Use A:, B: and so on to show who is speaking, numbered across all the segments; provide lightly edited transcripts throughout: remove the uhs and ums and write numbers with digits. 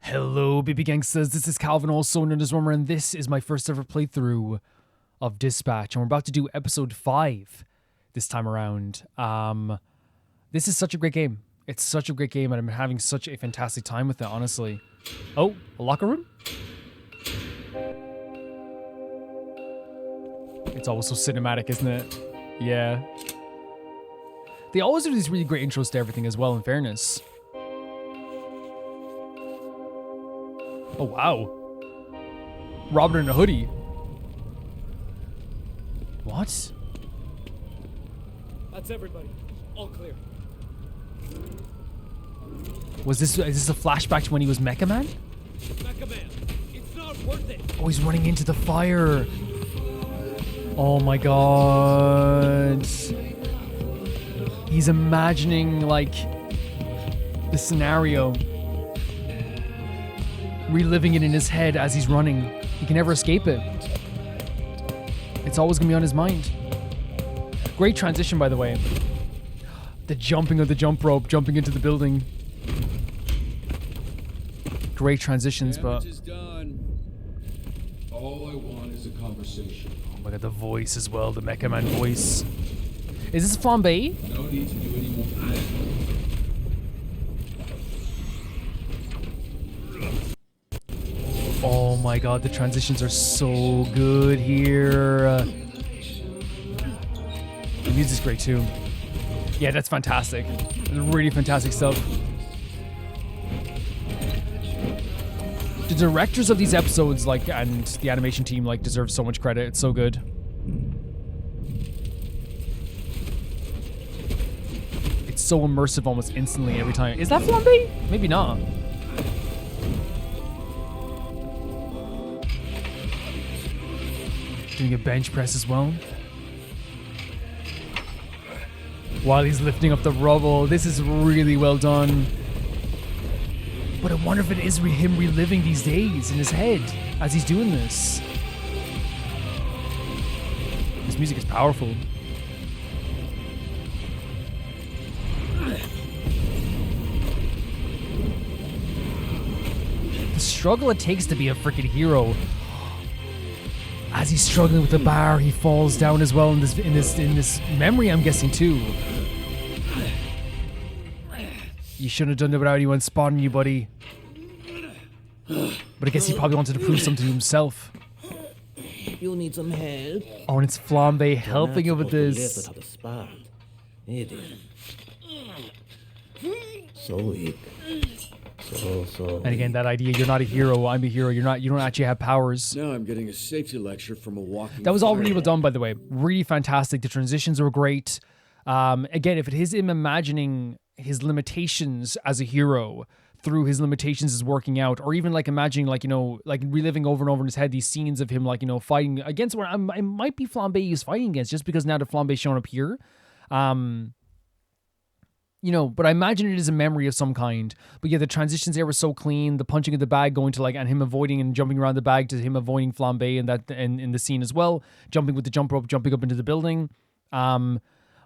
A: Hello, baby gangsters. This is Calvin, also known as Rummer, and this is my first ever playthrough of Dispatch. And we're about to do episode 5 this time around. This is such a great game. It's such a great game, and I'm having such a fantastic time with it, honestly. Oh, a locker room? It's always so cinematic, isn't it? Yeah. They always do these really great intros to everything as well, in fairness. Oh, wow. Robin in a hoodie. What?
B: That's everybody. All clear.
A: Is this a flashback to when he was Mecha Man?
B: Mecha Man, it's not worth it.
A: Oh, he's running into the fire. Oh my god. He's imagining, like, the scenario. Reliving it in his head as he's running. He can never escape it. It's always gonna be on his mind. Great transition, by the way. The jumping of the jump rope, jumping into the building. Great transitions, but...
C: Damage is done. All I want is a conversation.
A: Oh my god, the voice as well, the Mecha Man voice. Is this Flambe?
C: No need to do any more.
A: Oh my god, the transitions are so good here. The music's great too. Yeah, that's fantastic. Really fantastic stuff. The directors of these episodes, like, and the animation team, like, deserve so much credit. It's so good. It's so immersive almost instantly every time. Is that Flambe? Maybe not. Doing a bench press as well. While he's lifting up the rubble. This is really well done. But I wonder if it is him reliving these days in his head as he's doing this. This music is powerful. The struggle it takes to be a freaking hero. As he's struggling with the bar, he falls down as well in this memory, I'm guessing too. You shouldn't have done it without anyone spotting you, buddy. But I guess he probably wanted to prove something to himself.
D: You need some help?
A: Oh, and it's Flambe helping him with this.
D: Idiot. So weak. So.
A: And again, that idea, you're not a hero, I'm a hero, you don't actually have powers.
C: Now I'm getting a safety lecture from a walking...
A: That was all really well done, by the way. Really fantastic. The transitions were great. Again, if it is him imagining his limitations as a hero through his limitations as working out, or even like imagining, like, you know, like reliving over and over in his head these scenes of him, like, you know, fighting against what it might be Flambe he's fighting against, just because now that Flambe's shown up here. You know, but I imagine it is a memory of some kind. But yeah, the transitions there were so clean. The punching of the bag going to, like, and him avoiding and jumping around the bag to him avoiding Flambe and that and in the scene as well. Jumping with the jump rope, jumping up into the building. But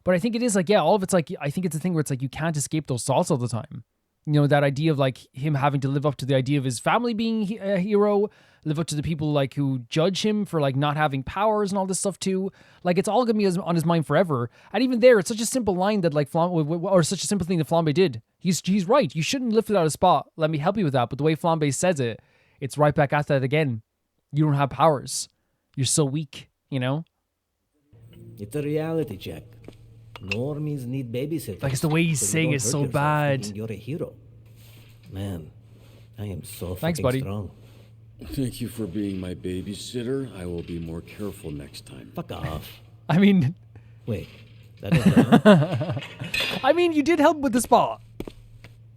A: I think it is like, yeah, all of it's like, I think it's a thing where it's like you can't escape those thoughts all the time. You know, that idea of like him having to live up to the idea of his family being a hero, live up to the people like who judge him for like not having powers and all this stuff too. Like, it's all gonna be on his mind forever. And even there, it's such a simple line that like Flambe, or such a simple thing that Flambe did. He's right. You shouldn't lift it out of spot. Let me help you with that. But the way Flambe says it, it's right back at that again. You don't have powers. You're so weak. You know.
D: It's a reality check. Normies need babysitters.
A: Like, it's the way he's saying it so bad.
D: You're a hero. Man, I am so
A: Thanks,
D: fucking
A: buddy.
D: strong.
C: Thank you for being my babysitter. I will be more careful next time.
D: Fuck off.
A: I mean...
D: Wait, that is wrong.
A: I mean, you did help with the spot.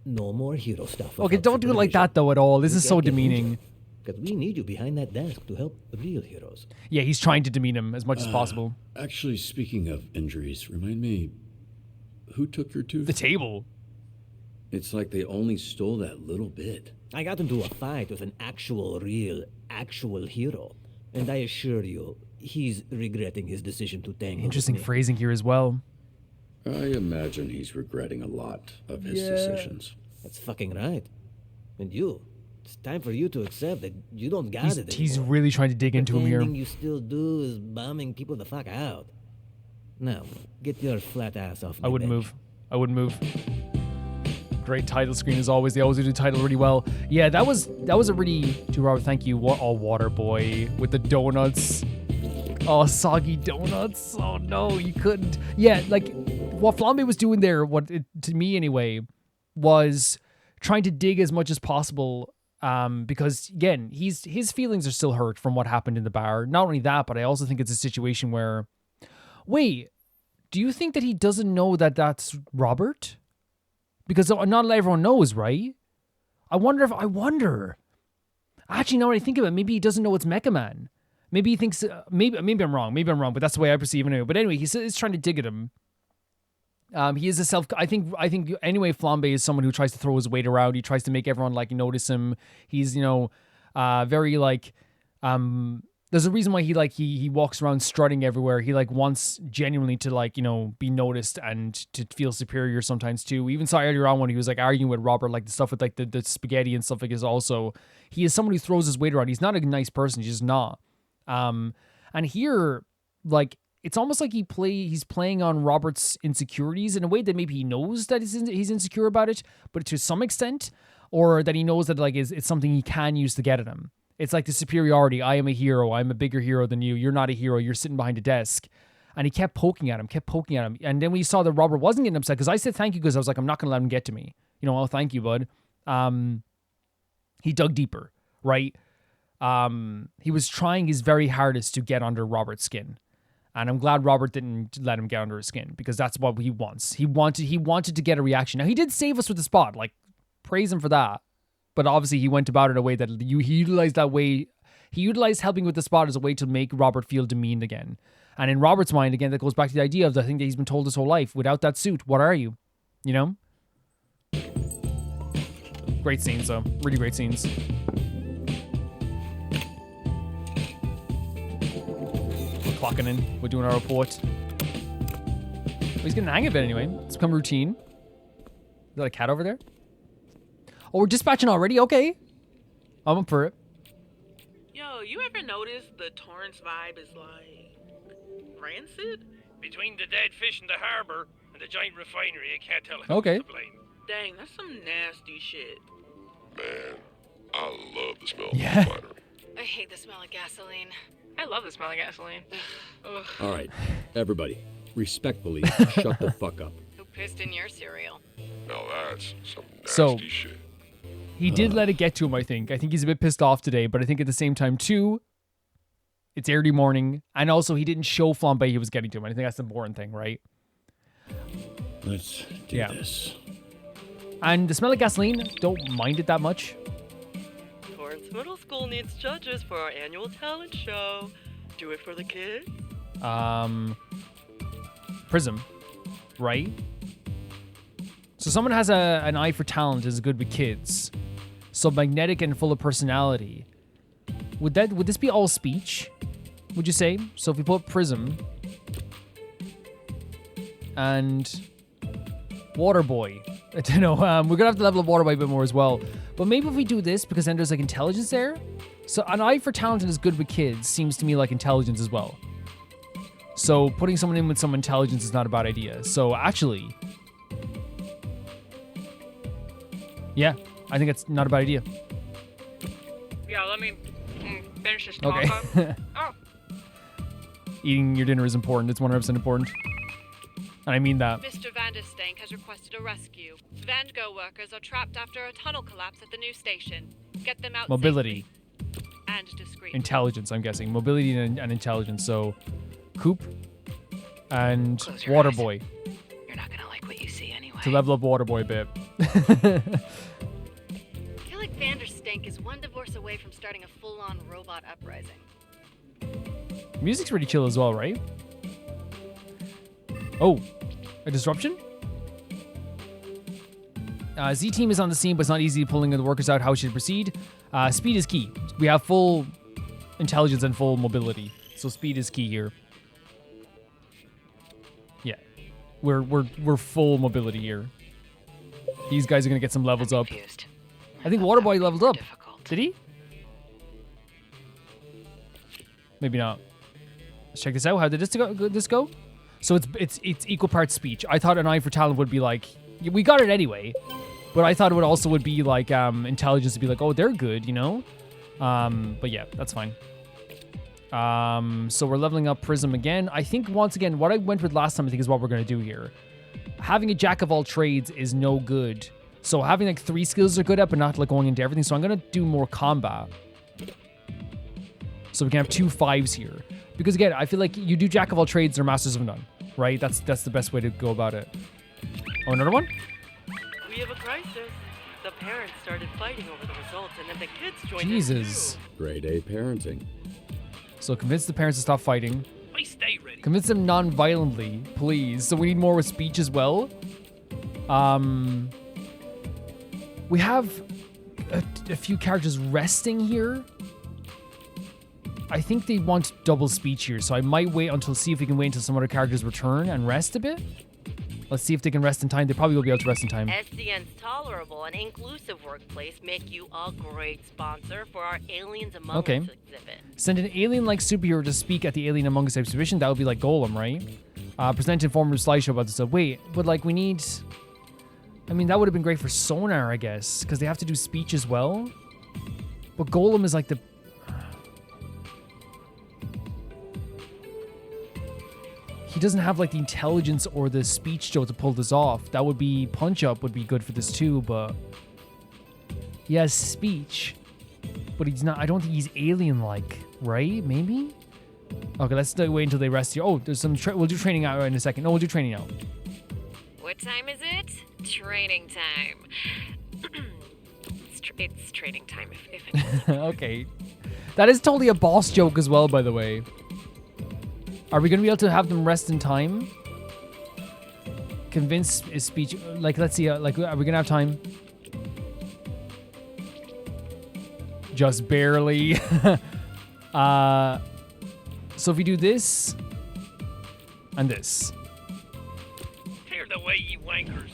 D: No more hero stuff.
A: Okay, don't do it like that though at all. This is so demeaning.
D: Because we need you behind that desk to help real heroes.
A: Yeah, he's trying to demean him as much as possible.
C: Actually, speaking of injuries, remind me, who took your tooth?
A: The table.
C: It's like they only stole that little bit.
D: I got into a fight with an actual hero. And I assure you, he's regretting his decision to tangle
A: Interesting
D: with me.
A: phrasing here as well.
C: I imagine he's regretting a lot of his decisions.
D: That's fucking right. And you It's time for you to accept that you don't got it
A: He's
D: anymore.
A: really trying to dig into him here.
D: Pretending you still do is bombing people the fuck out. Now, get your flat ass off my
A: I wouldn't
D: bench.
A: move. I wouldn't move. Great title screen as always. They always do the title really well. Yeah, that was a really Robert, thank you. Oh, Water Boy with the donuts. Oh, soggy donuts. Oh no, you couldn't. Yeah, like what Flambe was doing there, to me anyway, was trying to dig as much as possible. Because again, his feelings are still hurt from what happened in the bar. Not only that, but I also think it's a situation where, wait, do you think that he doesn't know that that's Robert? Because not everyone knows, right? I wonder. Actually, now that I think of it, maybe he doesn't know it's Mecha Man. Maybe he thinks, maybe I'm wrong, but that's the way I perceive it. But anyway, he's trying to dig at him. He is I think anyway, Flambe is someone who tries to throw his weight around. He tries to make everyone like notice him. He's, very like, there's a reason why he walks around strutting everywhere. He like wants genuinely to be noticed and to feel superior sometimes too. We even saw earlier on when he was like arguing with Robert, like the stuff with like the spaghetti and stuff like this. Also, he is someone who throws his weight around. He's not a nice person. He's just not. And here, like, it's almost like he's playing on Robert's insecurities in a way that maybe he knows that he's insecure about it, but to some extent, or that he knows that like it's something he can use to get at him. It's like the superiority. I am a hero. I'm a bigger hero than you. You're not a hero. You're sitting behind a desk. And he kept poking at him. And then we saw that Robert wasn't getting upset because I said thank you because I was like, I'm not going to let him get to me. Oh, thank you, bud. He dug deeper, right? He was trying his very hardest to get under Robert's skin. And I'm glad Robert didn't let him get under his skin because that's what he wants. He wanted to get a reaction. Now, he did save us with the spot. Like, praise him for that. But obviously, he went about it in a way that he utilized that way. He utilized helping with the spot as a way to make Robert feel demeaned again. And in Robert's mind, again, that goes back to the idea of the thing that he's been told his whole life. Without that suit, what are you? Great scenes, though. Really great scenes. We're clocking in. We're doing our report. He's getting the hang of it anyway. It's become routine. Is that a cat over there? Oh, we're dispatching already? Okay. I'm up for it.
E: Yo, you ever notice the Torrance vibe is like rancid?
B: Between the dead fish in the harbor and the giant refinery, I can't tell who's
A: Okay.
B: to blame.
E: Dang, that's some nasty shit.
F: Man, I love the smell
A: Yeah.
F: of refinery.
G: I hate the smell of gasoline.
E: I love the smell of gasoline. Ugh.
C: All right, everybody, respectfully, shut the fuck up.
G: Who pissed in your cereal?
F: Now that's some nasty
A: So-
F: shit.
A: He did let it get to him, I think. I think he's a bit pissed off today, but I think at the same time, too, it's early morning, and also he didn't show Flambe he was getting to him. I think that's the important thing, right?
C: Let's do
A: Yeah.
C: this.
A: And the smell of gasoline, don't mind it that much.
H: Torrance Middle School needs judges for our annual talent show. Do it for the kids.
A: Prism, right? So someone has an eye for talent is good with kids. So magnetic and full of personality. Would this be all speech? Would you say? So if we put Prism and Waterboy, I don't know. We're gonna have to level up Waterboy a bit more as well. But maybe if we do this, because then there's like intelligence there. So an eye for talent and is good with kids seems to me like intelligence as well. So putting someone in with some intelligence is not a bad idea. So actually, yeah, I think it's not a bad idea.
E: Yeah, let me finish this talk.
A: Okay.
E: Oh,
A: Eating your dinner is important. It's 100% important. And I mean that.
G: Mr. Vanderstank has requested a rescue. Vango workers are trapped after a tunnel collapse at the new station. Get them out
A: Mobility.
G: safely and discreetly.
A: Intelligence, I'm guessing. Mobility and intelligence. So, Coop and
G: Close your
A: Waterboy.
G: You're not gonna like what you see anyway.
A: To level up Waterboy a bit.
G: I feel like Vanderstank is one divorce away from starting a full-on robot uprising.
A: Music's pretty chill as well, right? Oh, a disruption? Z-Team is on the scene, but it's not easy pulling the workers out. How should proceed? Speed is key. We have full intelligence and full mobility, so speed is key here. Yeah, we're full mobility here. These guys are gonna get some levels up.
G: Confused.
A: I think
G: thought that
A: Waterboy
G: would be
A: leveled
G: more
A: up.
G: difficult.
A: Did he? Maybe not. Let's check this out. How did this go? So it's equal parts speech. I thought an eye for talent would be like, we got it anyway, but I thought it would be like intelligence to be like, oh, they're good, you know. But yeah, that's fine. So we're leveling up Prism again. I think once again, what I went with last time, I think is what we're gonna do here. Having a jack of all trades is no good. So having like 3 skills are good at, but not like going into everything. So I'm gonna do more combat. So we can have 2 5s here. Because again, I feel like you do jack of all trades or masters of none, right? That's the best way to go about it. Oh, another one?
H: We have a crisis. The parents started fighting over the results, and then the kids joined
A: Jesus.
H: in too.
C: Grade A parenting.
A: So convince the parents to stop fighting.
B: I stay ready.
A: Convince them non-violently, please. So we need more with speech as well. We have a few characters resting here. I think they want double speech here, so I might see if we can wait until some other characters return and rest a bit. Let's see if they can rest in time. They probably will be able to rest in time.
I: SDN's tolerable and inclusive workplace make you a great sponsor for our Aliens Among Us exhibit.
A: Send an alien-like superhero to speak at the Alien Among Us exhibition. That would be like Golem, right? Present informative slideshow about this stuff. Wait, but like we need... I mean, that would have been great for Sonar, I guess, because they have to do speech as well. But Golem is like the... He doesn't have like the intelligence or the speech to pull this off. That would be Punch Up would be good for this too, but he has speech, but he's not. I don't think he's alien-like, right? Maybe. Okay, let's wait until they rest here. Oh, there's some. We'll do training out in a second. No, we'll do training out.
G: What time is it? Training time. It's training time. If
A: Okay, that is totally a boss joke as well, by the way. Are we going to be able to have them rest in time? Convince is speech. Like, let's see. Like, are we going to have time? Just barely. So if we do this and this.
B: Clear the way, you wankers.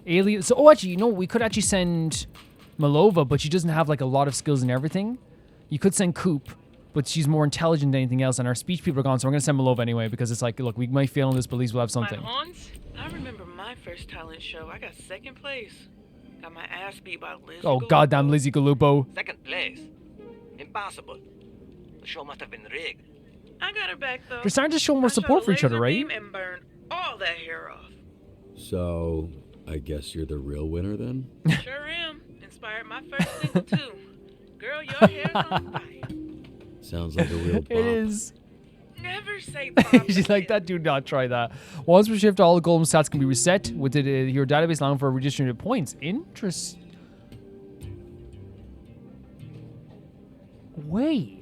A: Alien. So, oh, actually, you know, we could actually send Malova, but she doesn't have like a lot of skills and everything. You could send Coop, but she's more intelligent than anything else, and our speech people are gone, so we're going to send Malova anyway, because it's like, look, we might fail on this, but at least we'll have something.
E: My aunts, I remember my first talent show. I got 2nd place. Got my ass beat by Lizzie.
A: Oh, goddamn Lizzie Galupo.
J: 2nd place? Impossible. The show must have been rigged.
E: I got her back, though.
A: They're starting to show more support for each other, right?
E: And burn all that hair off.
C: So, I guess you're the real winner then?
E: Sure am. Inspired my first single, too. Girl, your hair's on fire.
C: Sounds like a real bop.
A: It is.
E: Never say bop.
A: She's like, that, do not try that. Once we shift, all the golem stats can be reset with your database allowing for redistributed points. Interest. Wait.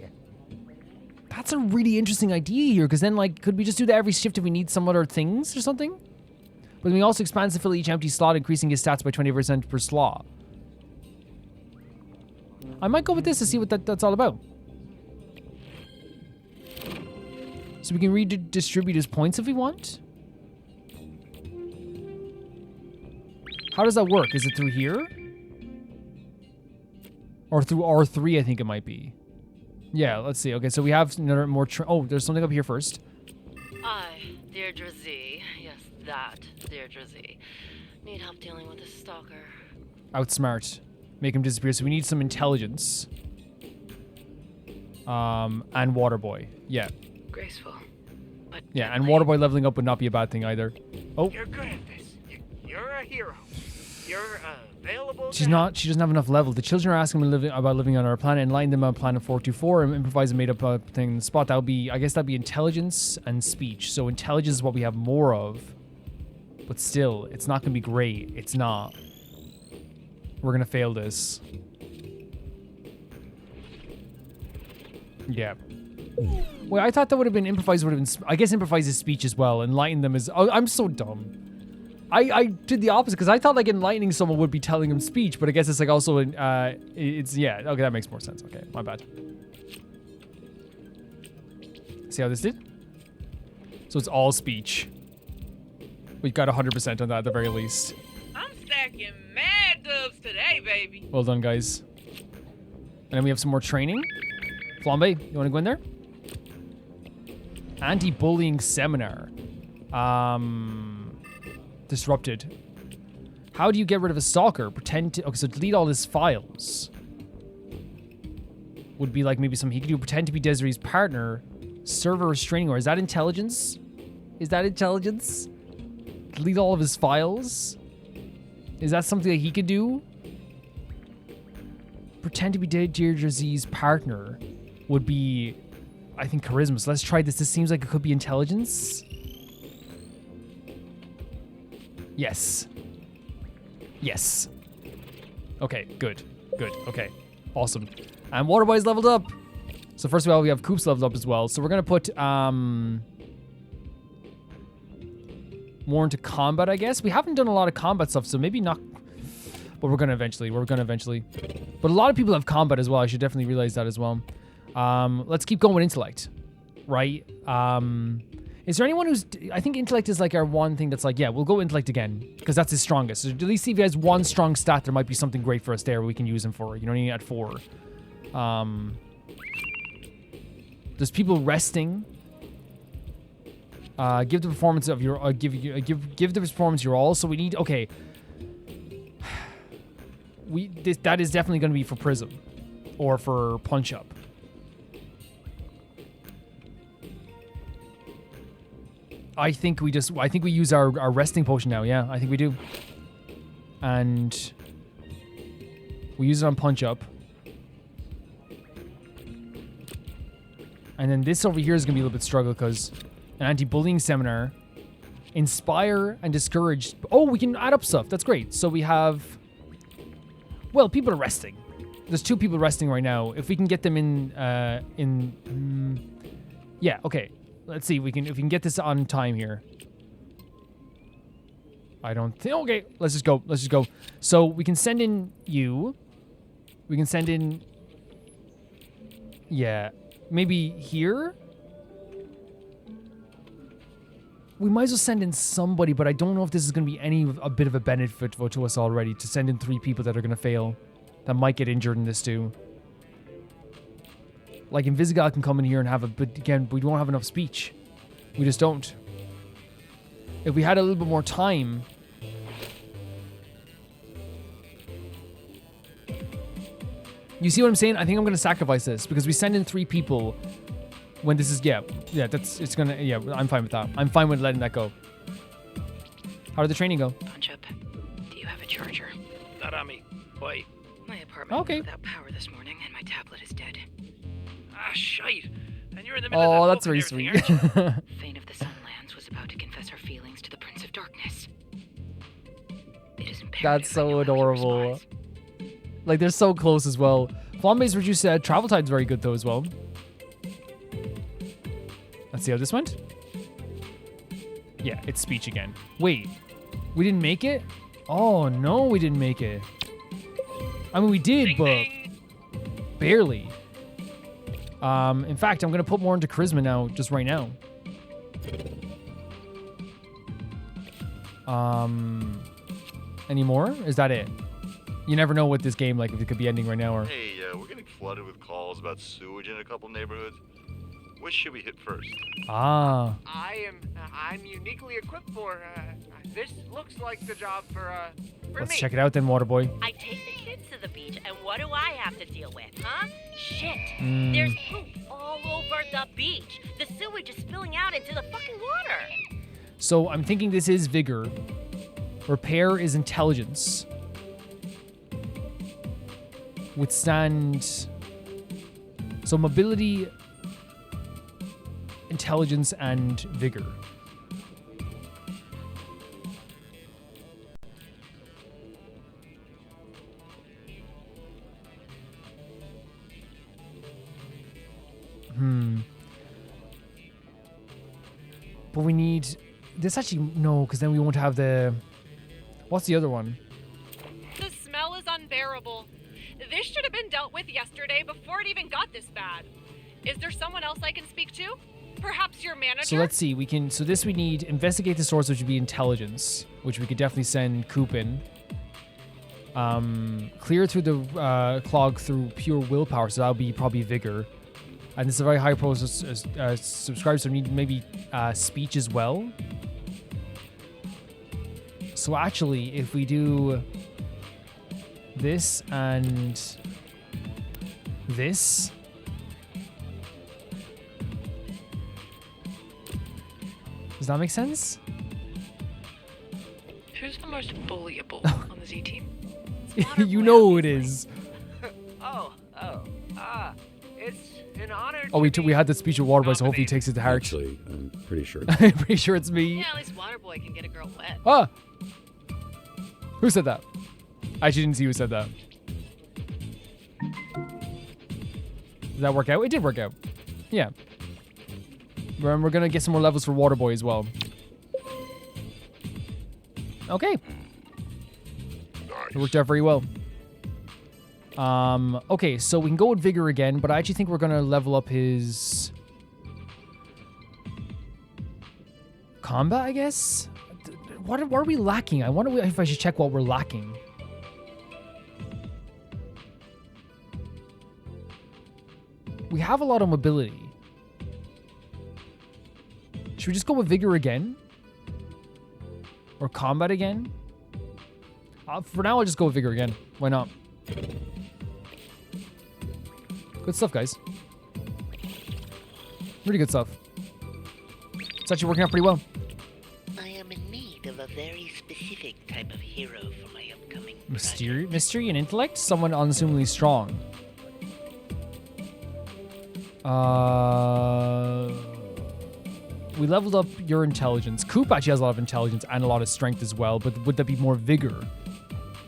A: That's a really interesting idea here, because then, like, could we just do that every shift if we need some other things or something? But we also expands to fill each empty slot, increasing his stats by 20% per slot. I might go with this to see what that's all about. So we can redistribute his points if we want. How does that work? Is it through here? Or through R3, I think it might be. Yeah, let's see. Okay, so we have another more... oh, there's something up here first.
I: I, Deirdre Z. Yes, that Deirdre Z. Need help dealing with a stalker.
A: Outsmart. Make him disappear. So we need some intelligence. And Waterboy. Yeah.
I: Graceful. But
A: yeah, and Waterboy leveling up would not be a bad thing either. Oh.
J: You're good at this. You're a hero. You're available.
A: She doesn't have enough level. The children are asking about living on our planet, enlighten them on planet 424 and improvise a made-up thing in the spot. That would be, I guess that'd be intelligence and speech. So intelligence is what we have more of. But still, it's not going to be great. It's not. We're going to fail this. Yeah. Wait, I thought that would have been improvise. Would have been. I guess improvise is speech as well. Enlighten them is. Oh, I'm so dumb. I did the opposite because I thought like enlightening someone would be telling them speech, but I guess it's like also it's yeah. Okay, that makes more sense. Okay, my bad. See how this did? So it's all speech. We got 100% on that at the very least.
E: I'm stacking mad dubs today, baby.
A: Well done, guys. And then we have some more training. Flambe, you want to go in there? Anti-bullying seminar. Disrupted. How do you get rid of a stalker? Pretend to... Okay, so delete all his files. Would be like maybe something he could do. Pretend to be Desiree's partner. Server restraining order. Is that intelligence? Is that intelligence? Delete all of his files? Is that something that he could do? Pretend to be Deirdre Z's partner would be, I think, charisma. So let's try this. This seems like it could be intelligence. Yes. Yes. Okay, good. Good. Okay. Awesome. And Waterboy's leveled up. So first of all, we have Coops leveled up as well. So we're going to put more into combat, I guess. We haven't done a lot of combat stuff, so maybe not. But we're going to eventually. We're going to eventually. But a lot of people have combat as well. I should definitely realize that as well. Let's keep going with intellect. Right? Is there anyone who's... I think intellect is like our one thing that's like, yeah, we'll go intellect again. Because that's his strongest. So at least if he has one strong stat, there might be something great for us there we can use him for. You know what I mean? At 4. There's people resting. Give the performance of your... give the performance your all. So we need... Okay. That is definitely going to be for Prism. Or for Punch Up. I think we use our resting potion now. Yeah, I think we do. And we use it on Punch Up. And then this over here is going to be a little bit struggle because an anti-bullying seminar, inspire and discourage. Oh, we can add up stuff. That's great. So we have, well, people are resting. There's 2 people resting right now. If we can get them yeah, okay. Let's see if we can get this on time here. I don't think. Okay, let's just go. Let's just go. So we can send in you. We can send in. Yeah, maybe here. We might as well send in somebody, but I don't know if this is going to be a bit of a benefit to us already to send in 3 people that are going to fail, that might get injured in this too. Like Invisigal can come in here and have but again, we don't have enough speech. We just don't. If we had a little bit more time. You see what I'm saying? I think I'm going to sacrifice this because we send in 3 people when this is, yeah, I'm fine with that. I'm fine with letting that go. How did the training go?
K: Punch Up, do you have a charger?
B: Not on me. Why?
K: My apartment was without power this morning and my tablet is dead.
B: Ah, shite. And you're in the middle of that
A: that's
B: book
A: very
B: and
A: sweet.
B: everything,
K: Fane of the Sunlands was about to confess her feelings to the Prince of Darkness. It is imperative
A: That's
K: I know
A: so
K: how to
A: adorable.
K: respond.
A: Like, they're so close as well. Flambe's reduced travel time's very good, though, as well. Let's see how this went. Yeah, it's speech again. Wait, we didn't make it? Oh, no, we didn't make it. I mean, we did, but barely. In fact, I'm going to put more into charisma now, just right now. Any more? Is that it? You never know with this game, like, if it could be ending right now or...
L: Hey, we're getting flooded with calls about sewage in a couple neighborhoods. Which should we hit first?
A: Ah.
J: I'm uniquely equipped for, this looks like the job for
A: Let's
J: me.
A: check it out then, Waterboy.
M: I take the kids to the beach, and what do I have to deal with, huh? Shit.
A: Mm.
M: There's poop all over the beach. The sewage is spilling out into the fucking water.
A: So I'm thinking this is vigor. Repair is intelligence. Withstand. So mobility, intelligence, and vigor. But we need this actually no, because then we won't have the. What's the other one?
G: The smell is unbearable. This should have been dealt with yesterday before it even got this bad. Is there someone else I can speak to? Perhaps your manager?
A: So let's see. We can. So this we need investigate the source, which would be intelligence, which we could definitely send Coop in. Clear through the clog through pure willpower, so that'll be probably vigor. And this is a very high process subscribers, so need maybe speech as well. So actually, if we do this and this, does that make sense?
N: Who's the most bullyable on the Z team?
A: You know who it is.
J: It's an honor.
A: Oh, we had the speech with Waterboy, so hopefully he takes it to heart.
C: Actually, I'm pretty sure.
A: I'm pretty sure it's me.
I: Yeah, at least Waterboy can get a girl wet.
A: Ah! Who said that? I actually didn't see who said that. Did that work out? It did work out. Yeah. We're gonna get some more levels for Waterboy as well. Okay. It worked out very well. Okay, so we can go with Vigor again, but I actually think we're gonna level up his combat, I guess? What are we lacking? I wonder if I should check what we're lacking. We have a lot of mobility. Should we just go with Vigor again? Or combat again? For now, I'll just go with Vigor again. Why not? Good stuff, guys. Really good stuff. It's actually working out pretty well.
O: I am in need of a very specific type of hero for my upcoming
A: Mystery and intellect? Someone unassumingly strong. We leveled up your intelligence. Coop actually has a lot of intelligence and a lot of strength as well, but would that be more vigor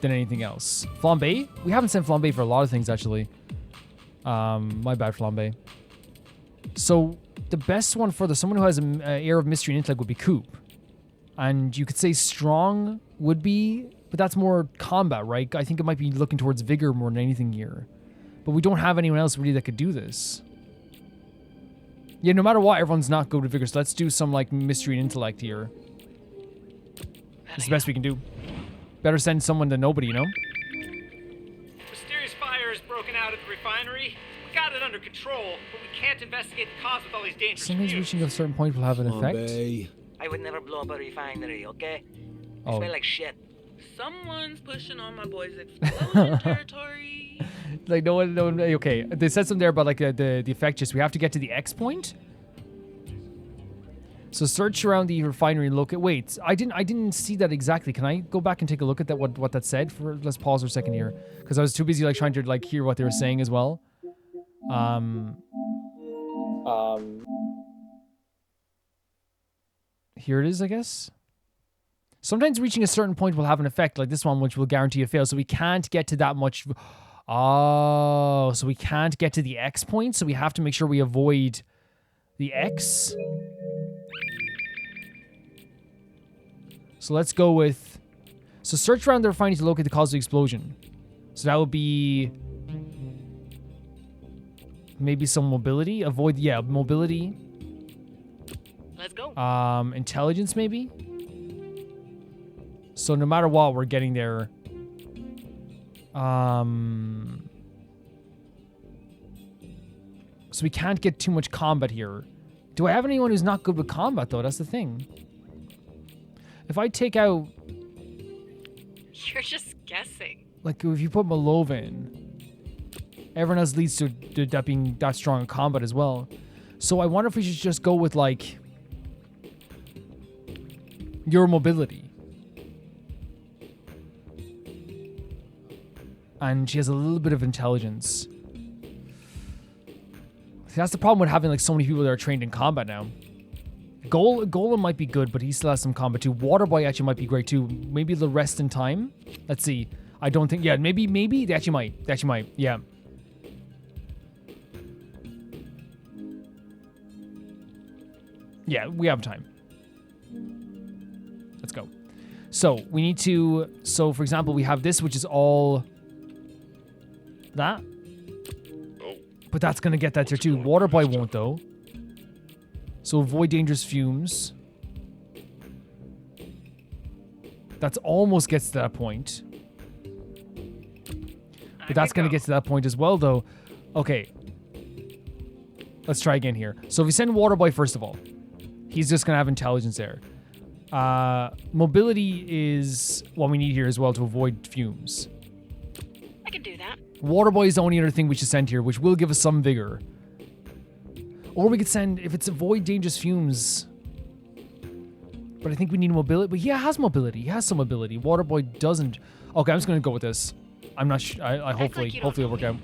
A: than anything else? Flambe? We haven't sent Flambe for a lot of things, actually. My bad, Flambe. So, the best one for someone who has an air of mystery and intellect would be Coop. And you could say strong would be, but that's more combat, right? I think it might be looking towards vigor more than anything here. But we don't have anyone else really that could do this. Yeah, no matter what, everyone's not good with vigor, so let's do some, like, mystery and intellect here. It's the best we can do. Better send someone than nobody, you know?
J: Mysterious fire has broken out at the refinery. We got it under control, but we can't investigate the cause with all these dangerous
A: Sometimes
J: fumes.
A: reaching a certain point will have an effect.
J: I would never blow up a refinery, okay?
A: Oh.
J: Smell like shit.
E: Someone's pushing on my boy's explosion territory.
A: Like, no one, okay. They said something there about, like, the effect just, we have to get to the X point. So search around the refinery and look at, wait, I didn't see that exactly. Can I go back and take a look at that, what that said? Let's pause for a second here. Because I was too busy, like, trying to, like, hear what they were saying as well. Here it is, I guess. Sometimes reaching a certain point will have an effect, like this one, which will guarantee a fail. So we can't get to that much. Oh, so we can't get to the X point. So we have to make sure we avoid the X. So let's go with... So search around the refinery to locate the cause of the explosion. So that would be... Maybe some mobility. Avoid, yeah, mobility.
I: Let's go.
A: Intelligence, maybe? So no matter what, we're getting there. So we can't get too much combat here. Do I have anyone who's not good with combat, though? That's the thing. If I take out...
I: You're just guessing.
A: Like, if you put Malova in, everyone else leads to that being that strong in combat as well. So I wonder if we should just go with, like, your mobility. And she has a little bit of intelligence. See, that's the problem with having, like, so many people that are trained in combat now. Golem might be good, but he still has some combat too. Waterboy actually might be great too. Maybe the rest in time. Let's see. I don't think... Yeah, maybe they actually might. They actually might. Yeah. Yeah, we have time. Let's go. So, we need to... So, for example, we have this, which is all... That. But that's going to get that there too. Waterboy won't, though. So avoid dangerous fumes. That's almost gets to that point. But that's going to get to that point as well, though. Okay. Let's try again here. So if we send Waterboy, first of all, he's just going to have intelligence there. Mobility is what we need here as well to avoid fumes.
K: I can do that.
A: Waterboy is the only other thing we should send here, which will give us some vigor. Or we could send, if it's avoid dangerous fumes. But I think we need mobility. But he has mobility. He has some mobility. Waterboy doesn't. Okay, I'm just going to go with this. I'm not sure. I hopefully it'll work out.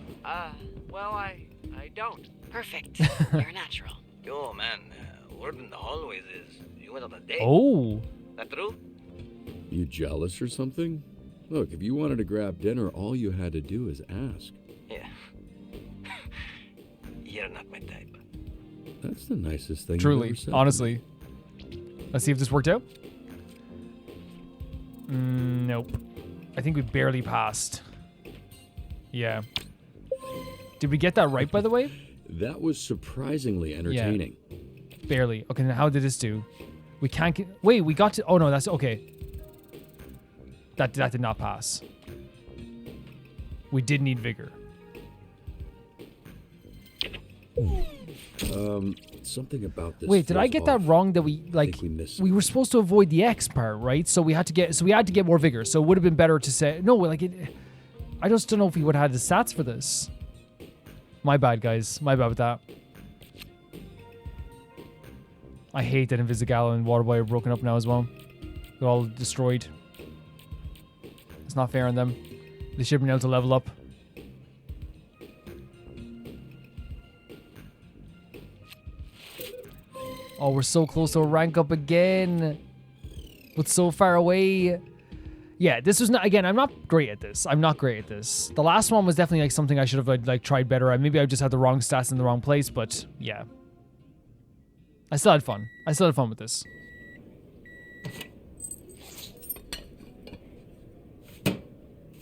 J: Well, I don't.
K: Perfect. You're natural.
P: Yo, man, word in the hallways is you went on a date.
A: Oh.
P: That true?
C: You jealous or something? Look, if you wanted to grab dinner, all you had to do is ask.
P: Yeah. You're not my type.
C: That's the nicest thing
A: Truly,
C: you've ever said.
A: honestly. Let's see if this worked out. Nope. I think we barely passed. Yeah. Did we get that right, by the way?
C: That was surprisingly entertaining.
A: Yeah. Barely. Okay, now how did this do? We can't get... Wait, we got to... Oh, no, that's... Okay. That did not pass. We did need vigor.
C: Something about this.
A: Wait, did I get that wrong? That we we were supposed to avoid the X part, right? So we had to get more vigor. So it would have been better to say no. Like it, I just don't know if we would have had the stats for this. My bad, guys. My bad with that. I hate that Invisigal and Waterboy are broken up now as well. They're all destroyed. It's not fair on them. They should have been able to level up. Oh, we're so close to a rank up again. But so far away. Yeah, this was not, again, I'm not great at this. I'm not great at this. The last one was definitely like something I should have like tried better. Maybe I just had the wrong stats in the wrong place, but yeah. I still had fun. I still had fun with this.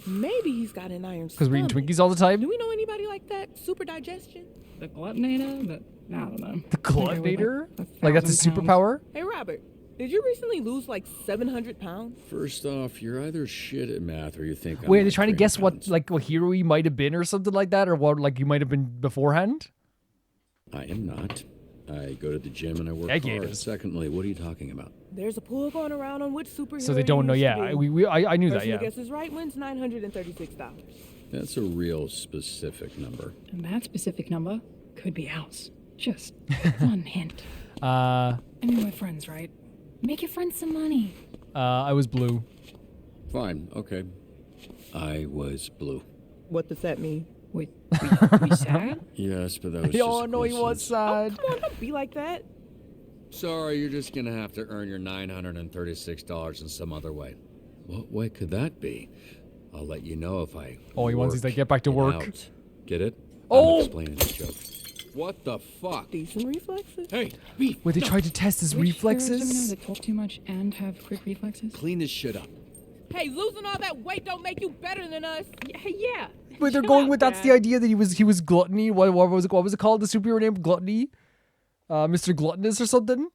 Q: Maybe he's got an iron
A: Because we're eating Twinkies all the time?
Q: Do we know anybody like that? Super digestion?
R: The Glutonator? But I don't know.
A: The Glutonator? Like that's a superpower?
Q: Hey, Robert. Did you recently lose like 700 pounds?
C: First off, you're either shit at math or you think I'm
A: Wait, are they
C: like
A: trying to
C: 300
A: guess
C: pounds.
A: what hero you might have been or something like that? Or what like you might have been beforehand?
C: I am not. I go to the gym and I work
A: Egg
C: hard.
A: gators.
C: Secondly, what are you talking about?
Q: There's a pool going around on which superhero
A: So they don't know.
Q: you used
A: Yeah,
Q: to be.
A: I knew that.
Q: Person
A: Yeah.
Q: who guesses right wins $936.
C: That's a real specific number.
R: And that specific number could be ours. Just one hint.
A: I
R: mean, we're friends, right? Make your friends some money.
A: I was blue.
C: Fine, okay. I was blue.
Q: What does that mean?
R: Wait, we sad?
C: Yes, but that was
A: Oh
C: just
A: no, he was sad.
Q: Come on, don't be like that.
C: Sorry, you're just gonna have to earn your $936 in some other way. What way could that be? I'll let you know if I.
A: Oh, he wants
C: work
A: to get back to
C: it
A: work.
C: out. Get it?
A: Oh!
C: I'm explaining the joke. What the fuck?
Q: Decent reflexes.
C: Hey, me.
A: Wait, they tried to test his
R: Which heroes do we know
A: reflexes?
R: that talk too much and have quick reflexes?
C: Clean this shit up.
Q: Hey, losing all that weight don't make you better than us. Yeah.
A: Wait, they're
Q: Chill
A: going
Q: out,
A: with that's
Q: Dad.
A: the idea that he was gluttony. What was it called? The superhero name Gluttony, Mr. Gluttonous or something.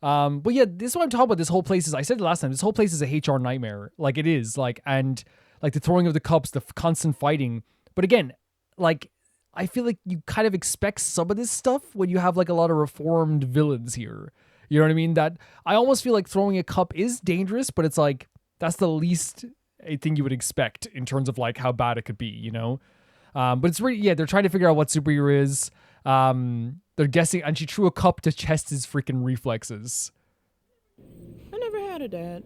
A: But yeah, this is what I'm talking about. This whole place is. I said it last time. This whole place is a HR nightmare. Like it is. Like and like the throwing of the cups, the constant fighting. But again, like I feel like you kind of expect some of this stuff when you have like a lot of reformed villains here. You know what I mean? That I almost feel like throwing a cup is dangerous, but it's like that's the least thing you would expect in terms of like how bad it could be, you know? But it's really, yeah, they're trying to figure out what superhero is. They're guessing, and she threw a cup to test his freaking reflexes.
Q: I never had a dad.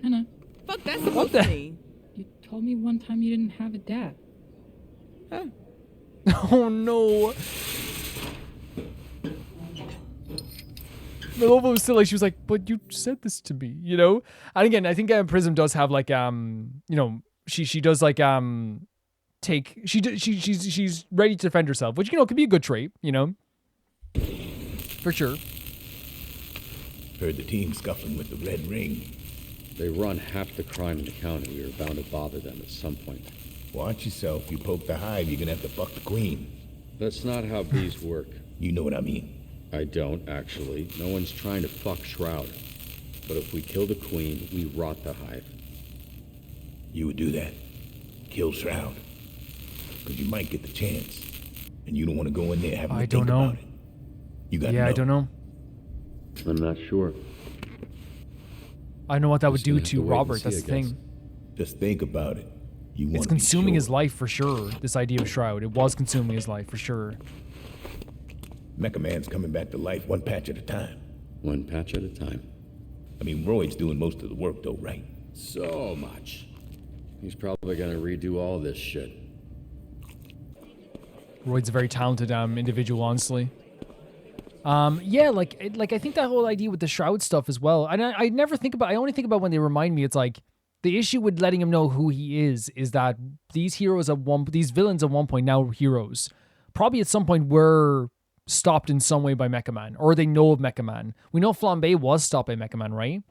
R: I know.
Q: Fuck, that's supposed to mean.
R: You told me one time you didn't have a dad.
Q: Huh?
A: Oh no. Milova was still like, she was like, but you said this to me, you know? And again, I think Prism does have like, you know, she does like, she's ready to defend herself, which, you know, could be a good trait, you know? For sure.
S: Heard the team scuffling with the red ring.
C: They run half the crime in the county. We were bound to bother them at some point.
S: Watch yourself. You poke the hive, you're gonna have to fuck the queen.
C: That's not how bees work.
S: You know what I mean.
C: I don't, actually. No one's trying to fuck Shroud. But if we kill the queen, we rot the hive.
S: You would do that. Kill Shroud. Because you might get the chance. And you don't want to go in there having to
A: I don't
S: think
A: know.
S: about it. You got to
A: Yeah,
S: know.
A: I don't know.
C: I'm not sure.
A: I don't know what that would
C: Just gonna
A: do
C: have
A: to
C: to wait and
A: Robert.
C: see,
A: That's
C: I
A: the thing.
C: guess.
S: Just think about it. You want
A: It's
S: to be
A: consuming
S: sure.
A: his life for sure. This idea of Shroud. It was consuming his life for sure.
S: Mecha Man's coming back to life one patch at a time.
C: One patch at a time.
S: I mean, Royd's doing most of the work though, right?
C: So much. He's probably gonna redo all this shit.
A: Royd's a very talented individual, honestly. Yeah, like I think that whole idea with the Shroud stuff as well. And I never think about. I only think about when they remind me. It's like the issue with letting him know who he is that these villains at one point, now heroes, probably at some point were stopped in some way by Mecha Man, or they know of Mecha Man. We know Flambe was stopped by Mecha Man, right?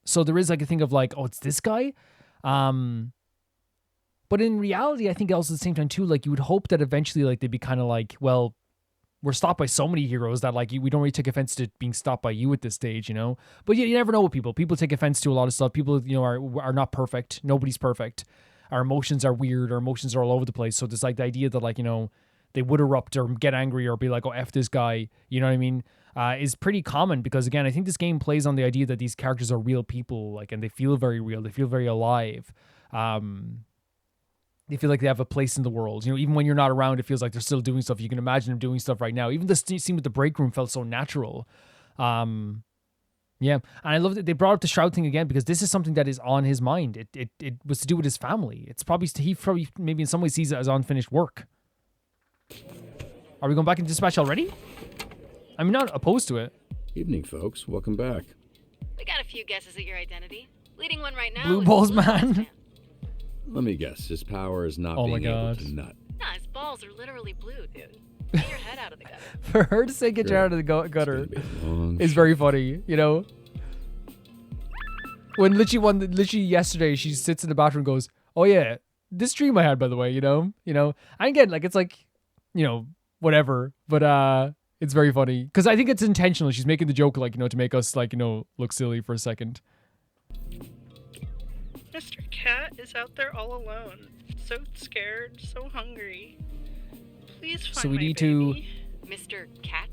A: So there is like a thing of like, oh, it's this guy. But in reality, I think also at the same time too, like you would hope that eventually like they'd be kind of like, well, we're stopped by so many heroes that like we don't really take offense to being stopped by you at this stage, you know. But you never know with people. People take offense to a lot of stuff. People, you know, are not perfect. Nobody's perfect. Our emotions are weird. Our emotions are all over the place. So there's like the idea that like, you know, they would erupt or get angry or be like, oh, F this guy, you know what I mean? Is pretty common because again, I think this game plays on the idea that these characters are real people, like, and they feel very real. They feel very alive. They feel like they have a place in the world. You know, even when you're not around, it feels like they're still doing stuff. You can imagine them doing stuff right now. Even the scene with the break room felt so natural. Yeah. And I love that they brought up the Shroud thing again because this is something that is on his mind. It was to do with his family. It's probably, he probably maybe in some ways sees it as unfinished work. Are we going back into dispatch already? I'm not opposed to it.
C: Evening, folks. Welcome back.
G: We got a few guesses at your identity. Leading one right now.
A: Blue
G: is
A: balls,
G: Blue Balls
A: man.
G: fan.
C: Let me guess. His power is not
A: Oh my
C: being able
A: God.
C: to nut.
G: Nah, his balls are literally blue, dude. Get your head out of the gutter.
A: For her to say get your
C: Sure.
A: out of the gutter
C: Long
A: is very funny, you know? When literally yesterday, she sits in the bathroom and goes, oh yeah, this dream I had, by the way, you know? And again, like, it's like, you know, whatever, but it's very funny. Because I think it's intentional. She's making the joke, like, you know, to make us, like, you know, look silly for a second.
T: Mr. Cat is out there all alone. So scared, so hungry. Please find
A: So we
T: my
A: need
T: baby.
G: Mr. Cat?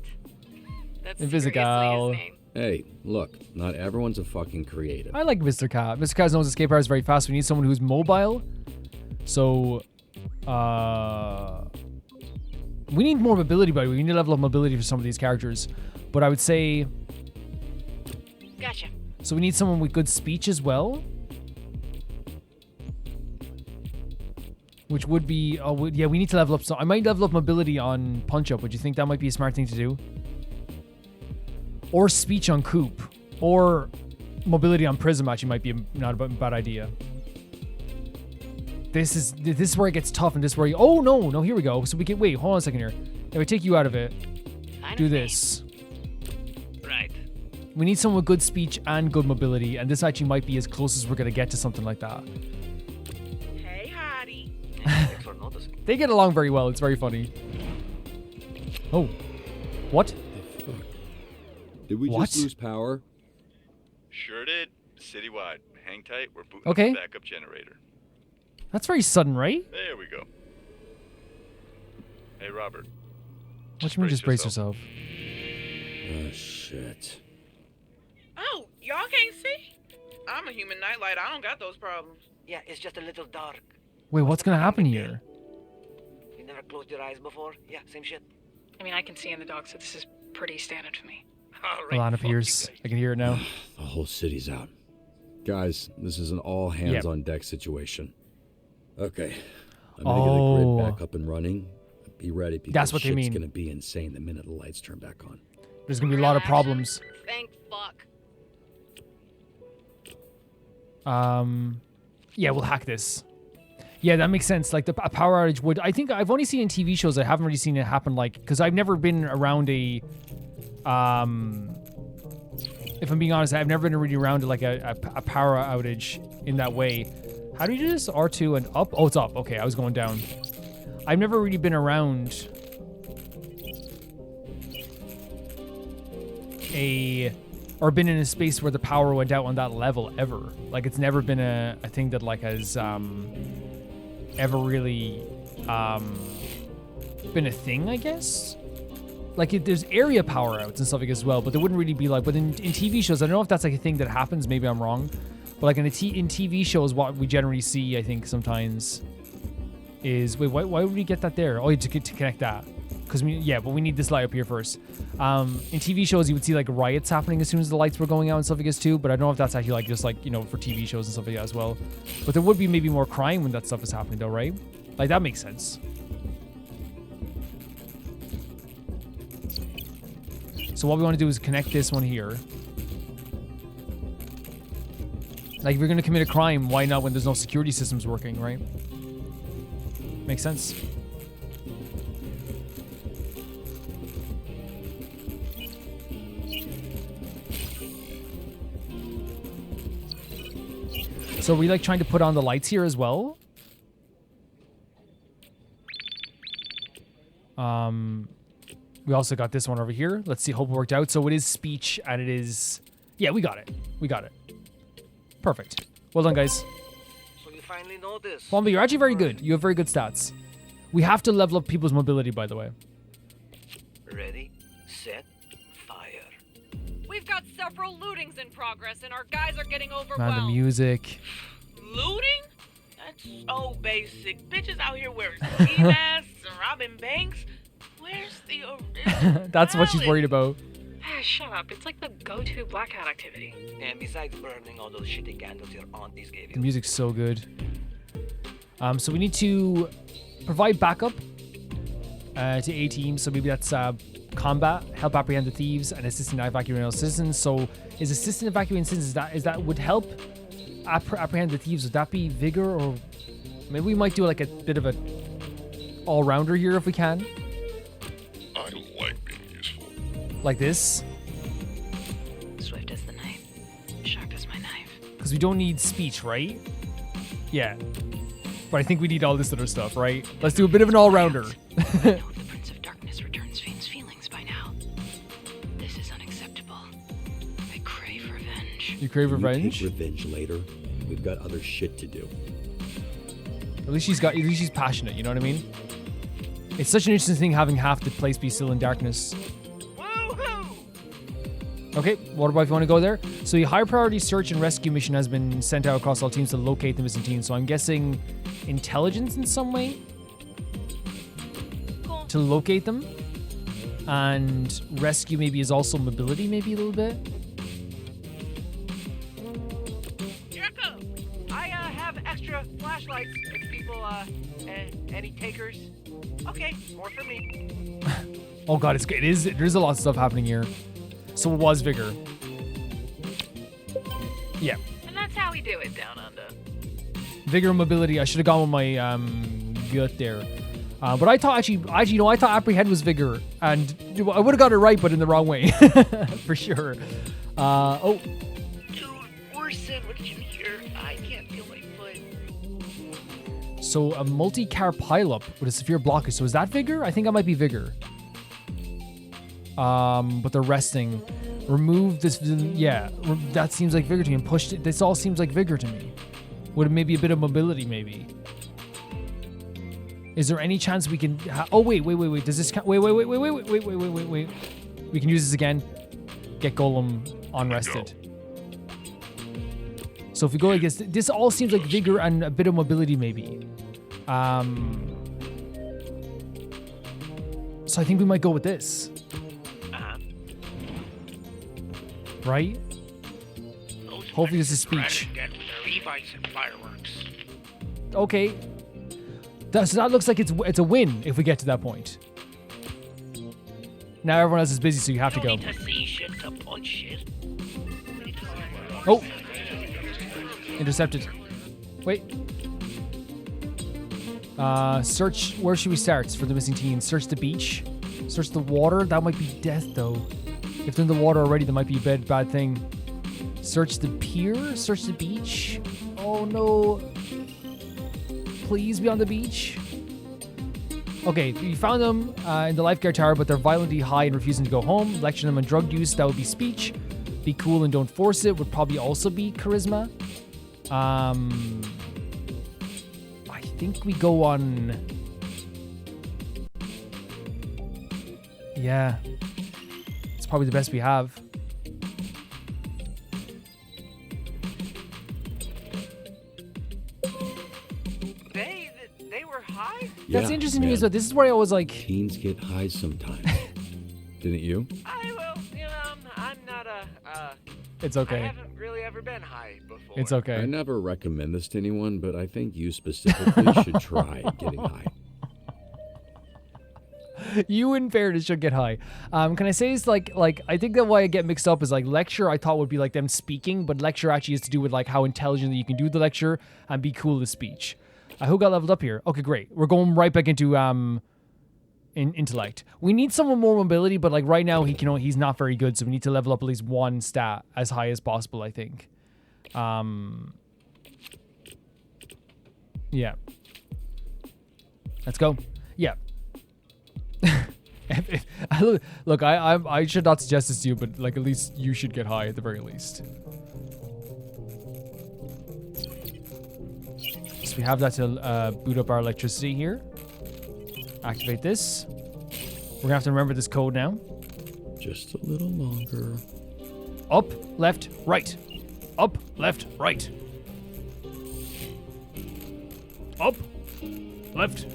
G: That's
A: Invisical.
G: seriously his name.
C: Hey, look. Not everyone's a fucking creative.
A: I like Mr. Cat. Mr. Cat knows escape powers very fast. We need someone who's mobile. So, we need more mobility, by the way. We need to level up mobility for some of these characters. But I would say...
G: Gotcha.
A: So we need someone with good speech as well. Which would be... Oh, yeah, we need to level up... So I might level up mobility on Punch Up. Would you think that might be a smart thing to do? Or speech on Coop. Or mobility on Prism actually might be not a bad idea. This is where it gets tough, and this is where you... Oh, no, here we go. So we can... Wait, hold on a second here. If I take you out of it, do this.
P: Right.
A: We need someone with good speech and good mobility, and this actually might be as close as we're going to get to something like that.
T: Hey, Hottie.
P: Thanks for noticing.
A: They get along very well. It's very funny. Oh. What?
C: Did we
A: What?
C: just lose power?
L: Sure did. Citywide. Hang tight. We're booting
A: Okay.
L: the backup generator.
A: That's very sudden, right?
L: There we go. Hey, Robert.
A: What do you mean just brace yourself?
C: Oh, shit.
E: Oh, y'all can't see? I'm a human nightlight. I don't got those problems.
P: Yeah, it's just a little dark.
A: Wait, what's going to happen here?
P: You never closed your eyes before? Yeah, same shit.
N: I mean, I can see in the dark, so this is pretty standard for me.
A: Alana Pierce. I can hear it now.
C: The whole city's out. Guys, this is an all hands on deck situation. Okay. I'm gonna get the grid back up and running. Be ready because
A: That's what they
C: shit's
A: mean.
C: gonna be insane the minute the lights turn back on.
A: There's going to be a lot of problems.
G: Thank fuck.
A: Yeah, we'll hack this. Yeah, that makes sense. Like, a power outage would... I think I've only seen it in TV shows. I haven't really seen it happen, like... Because I've never been around a... If I'm being honest, I've never been really around like a power outage in that way. How do you do this? R2 and up? Oh, it's up. Okay, I was going down. I've never really been around or been in a space where the power went out on that level ever. Like, it's never been a thing that like has ever really been a thing, I guess. Like, there's area power outs and stuff like as well, but there wouldn't really be like, but in TV shows, I don't know if that's like a thing that happens, maybe I'm wrong, but like in TV shows, what we generally see, I think sometimes is, wait, why would we get that there? Oh, to connect that. Because but we need this light up here first. In TV shows, you would see like riots happening as soon as the lights were going out and stuff like this too, but I don't know if that's actually like just like, you know, for TV shows and stuff like that as well. But there would be maybe more crime when that stuff is happening though, right? Like, that makes sense. So what we want to do is connect this one here. Like, if you're going to commit a crime, why not when there's no security systems working, right? Makes sense. So are we like trying to put on the lights here as well? We also got this one over here. Let's see, hope it worked out. So it is speech and it is... Yeah, we got it. We got it. Perfect. Well done, guys.
P: So you finally know this.
A: Flambe, you're actually very good. You have very good stats. We have to level up people's mobility, by the way.
P: Ready, set, fire.
G: We've got several lootings in progress, and our guys are getting overwhelmed.
A: Man, the music.
E: Looting? That's so basic. Bitches out here wearing ski masks and robbing banks. Where's the original?
A: That's what she's worried about.
N: Shut up. It's like the go-to Blackout activity.
P: And besides burning all those shitty candles your aunties gave you.
A: The music's so good. So we need to provide backup to A teams. So maybe that's combat, help apprehend the thieves, and assisting evacuating all citizens. So is assisting evacuating citizens, is that would help apprehend the thieves? Would that be vigor, or maybe we might do like a bit of a all-rounder here if we can?
F: I like being useful.
A: Like this?
K: Swift as the knife, sharp as my knife.
A: Because we don't need speech, right? Yeah. But I think we need all this other stuff, right? Let's do a bit of an all-rounder.
K: I know the Prince of Darkness returns Fiend's feelings by now. This is unacceptable. I crave revenge.
A: You crave revenge?
C: You take revenge later. We've got other shit to do.
A: At least she's passionate, you know what I mean? It's such an interesting thing having half the place be still in darkness. Okay, water boy, if you want to go there. So a high priority search and rescue mission has been sent out across all teams to locate the missing teams. So I'm guessing intelligence in some way to locate them. And rescue maybe is also mobility, maybe a little bit.
J: Jericho, I have extra flashlights if people, any takers. Okay, more for me.
A: Oh god, there's a lot of stuff happening here. So it was vigor. Yeah.
N: And that's how we do it down under.
A: Vigor and mobility. I should have gone with my gut there. But I thought actually, I thought apprehend was vigor, and I would have got it right, but in the wrong way, for sure. Oh.
O: Dude, we're sandwiched in here. I can't feel my foot.
A: So a multi-car pileup with a severe blockage. So is that vigor? I think that might be vigor. But they're resting. Remove this. Yeah, that seems like vigor to me. And push it. This all seems like vigor to me. With maybe a bit of mobility, maybe. Is there any chance we can? Oh wait. Does this count? Wait. We can use this again. Get Golem unrested. So if we go like this all seems like vigor and a bit of mobility, maybe. So I think we might go with this. Right? Hopefully this is speech. Okay. So that looks like it's a win if we get to that point. Now everyone else is busy, so you have to go.
O: Need to see shit to punch shit.
A: Oh! Intercepted. Wait. Search. Where should we start for the missing teens? Search the beach. Search the water. That might be death, though. If they're in the water already, that might be a bad thing. Search the pier. Search the beach. Oh no. Please be on the beach. Okay, we found them in the lifeguard tower, but they're violently high and refusing to go home. Lecture them on drug use. That would be speech. Be cool and don't force it would probably also be charisma. I think we go on... Yeah. It's probably the best we have.
P: They were high?
A: That's interesting to me as well. This is where I always like...
C: Teens get high sometimes. Didn't you?
P: I'm not
A: It's okay.
P: I haven't really ever been high before.
A: It's okay.
C: I never recommend this to anyone, but I think you specifically should try getting high.
A: You, in fairness, should get high. Can I say it's like I think that why I get mixed up is like lecture I thought would be like them speaking, but lecture actually is to do with like how intelligently you can do the lecture and be cool to speech. Who got leveled up here? Okay, great. We're going right back into in intellect. We need someone more mobility, but like right now he's not very good, so we need to level up at least one stat as high as possible, I think. Yeah. Let's go. Yeah. Look, I should not suggest this to you, but like at least you should get high at the very least. So we have that to boot up our electricity here. Activate this. We're gonna have to remember this code now.
C: Just a little longer.
A: Up, left, right. Up, left, right. Up, left,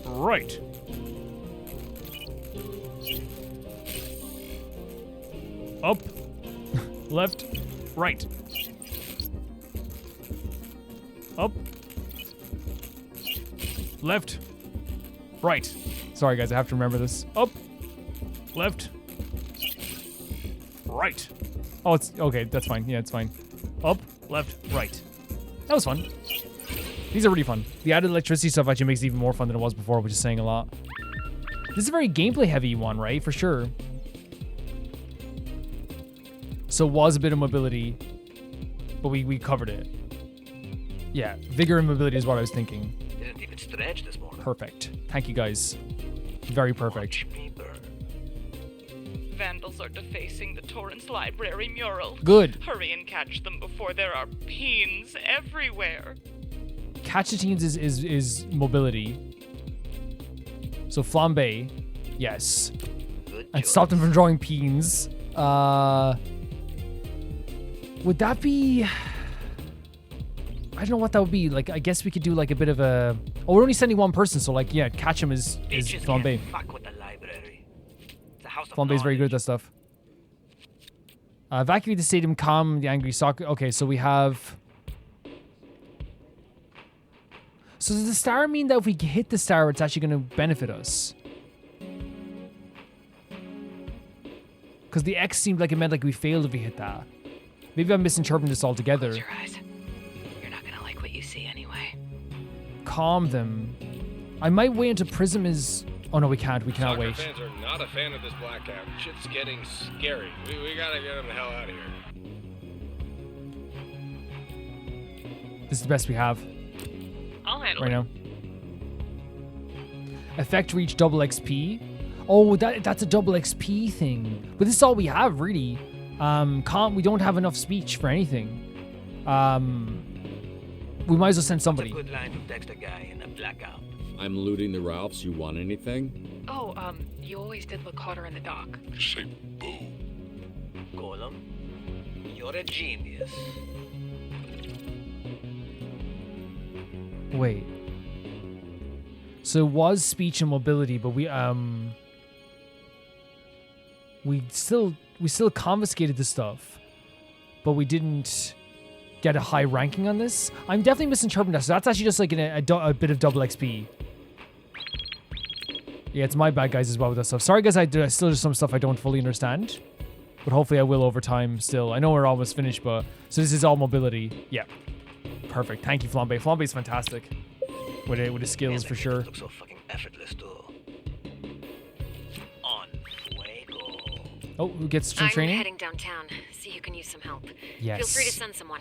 A: right. Up, left, right. Up, left, right. Sorry guys, I have to remember this. Up, left, right. Oh, it's okay, that's fine. Yeah, it's fine. Up, left, right. That was fun. These are really fun. The added electricity stuff actually makes it even more fun than it was before, which is saying a lot. This is a very gameplay heavy one, right? For sure. So it was a bit of mobility, but we covered it. Yeah, vigor and mobility is what I was thinking.
P: Didn't even stretch this morning.
A: Perfect. Thank you guys. Very perfect.
E: Vandals are defacing the Torrance Library mural.
A: Good.
E: Hurry and catch them before there are peens everywhere.
A: Catch the teens is mobility. So flambe, yes. And stop them from drawing peens. Would that be... I don't know what that would be. Like, I guess we could do like a bit of a... Oh, we're only sending one person, so like, yeah, catch him is flambe.
P: Fuck with the library. It's a house of
A: Flambe is very good at that stuff. Evacuate the stadium, calm the angry soccer... Okay, so we have... So does the star mean that if we hit the star, it's actually going to benefit us? Because the X seemed like it meant like we failed if we hit that. Maybe I'm misinterpreting this altogether.
K: Close your eyes. You're not gonna like what you see anyway.
A: Calm them. I might wait until Prism is... Oh no, we can't. We cannot
B: Soccer
A: wait.
B: fans are not a fan of this blackout. Shit's getting scary. We gotta get them the hell out of here.
A: This is the best we have.
E: I'll handle
A: right
E: it.
A: now. Effect reach double XP. Oh, that's a double XP thing. But this is all we have, really. We don't have enough speech for anything. We might as well send somebody.
P: That's a good line to text a guy in a blackout.
C: I'm looting the Ralphs. You want anything?
N: Oh, you always did look hotter in the dock.
F: Say boo.
P: Golem, you're a genius.
A: Wait. So it was speech and mobility, but we still confiscated the stuff, but we didn't get a high ranking on this. I'm definitely misinterpreting that. So that's actually just like a bit of double XP. Yeah, it's my bad, guys, as well with that stuff. Sorry, guys, I still do some stuff I don't fully understand, but hopefully I will over time still. I know we're almost finished, but so this is all mobility. Yeah, perfect. Thank you, Flambe. Flambe is fantastic with his skills for sure.
P: Looks so fucking effortless too. On fuego.
A: Oh, who gets some
G: I'm
A: training?
G: heading downtown. See who can use some help.
A: Yes.
G: Feel free to send someone.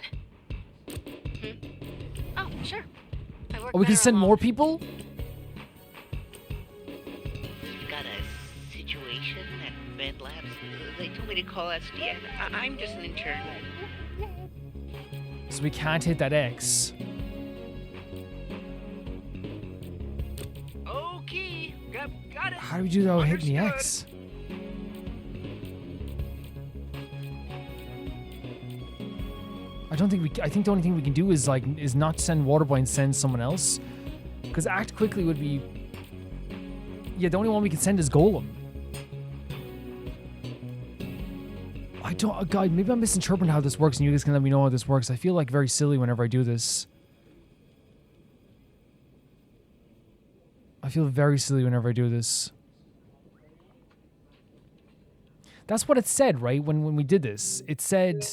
G: Oh, sure. I work
A: Oh, we can
G: better
A: send
G: alone.
A: more people?
O: We've got a situation at Med Labs. They told me to call SDN. I'm just an intern.
A: So we can't hit that X.
J: low key. Got it.
A: How do we do that without hitting the X? I think the only thing we can do is not send Waterboy and send someone else. Because act quickly would be... Yeah, the only one we can send is Golem. God, maybe I'm misinterpreting how this works and you guys can let me know how this works. I feel like very silly whenever I do this. I feel very silly whenever I do this. That's what it said, right? When we did this. It said...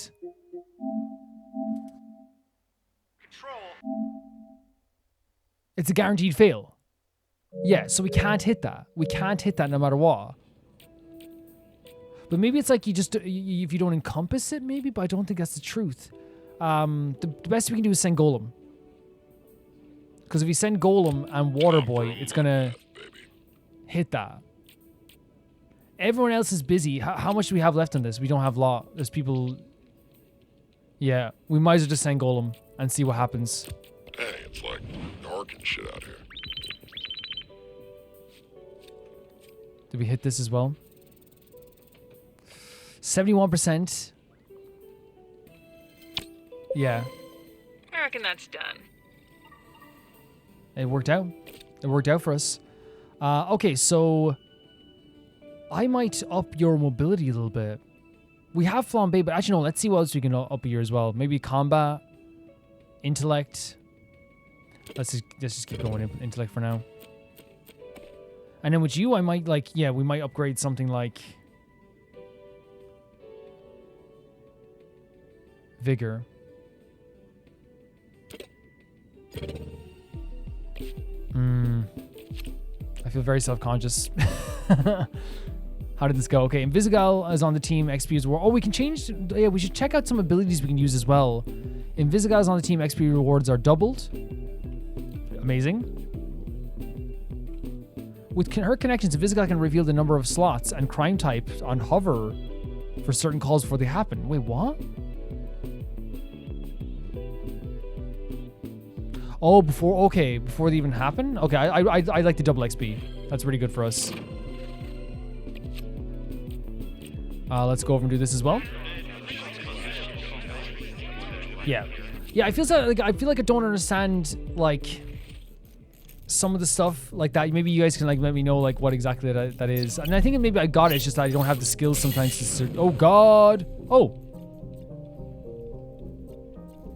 A: It's a guaranteed fail. Yeah, so we can't hit that. We can't hit that no matter what. But maybe it's like if you don't encompass it, maybe, but I don't think that's the truth. The best we can do is send Golem. Because if we send Golem and Waterboy, it's going to hit that. Everyone else is busy. How much do we have left on this? We don't have a lot. There's people... Yeah, we might as well just send Golem and see what happens.
F: Hey, it's like dark and shit out here.
A: Did we hit this as well? 71%. Yeah.
N: I reckon that's done.
A: It worked out. It worked out for us. Okay, so... I might up your mobility a little bit. We have Flambe, but actually no, let's see what else we can up here as well. Maybe combat, intellect. Let's just keep going intellect for now. And then with you, I might we might upgrade something like vigor. I feel very self-conscious. How did this go? Okay, Invisigal is on the team. XP is we can change. Yeah, we should check out some abilities we can use as well. Invisigal is on the team. XP rewards are doubled. Amazing. With her connections, Invisigal can reveal the number of slots and crime type on hover for certain calls before they happen. Wait, what? Oh, before they even happen? Okay, I like the double XP. That's pretty good for us. Let's go over and do this as well. Yeah. Yeah, I feel like I don't understand some of the stuff like that. Maybe you guys can let me know what exactly that is. And I think maybe I got it. It's just that I don't have the skills sometimes to search. Oh God. Oh.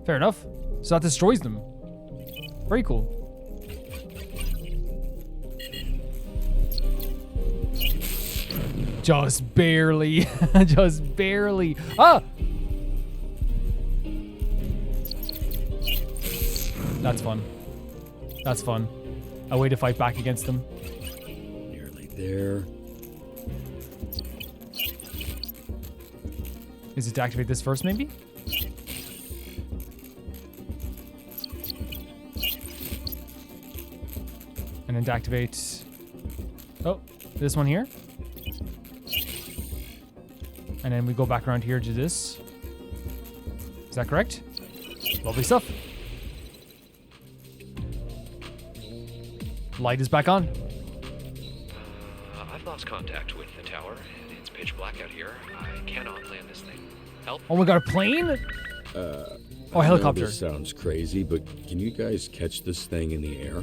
A: Fair enough. So that destroys them. Very cool. Just barely. Just barely. Ah! That's fun. That's fun. A way to fight back against them.
C: Nearly there.
A: Is it to activate this first, maybe? And then to activate... Oh, this one here. And then we go back around here to this. Is that correct? Lovely stuff. Light is back on.
U: I've lost contact with the tower. It's pitch black out here. I cannot land this thing. Help?
A: Oh my God, a plane? Oh, helicopter.
C: This sounds crazy, but can you guys catch this thing in the air?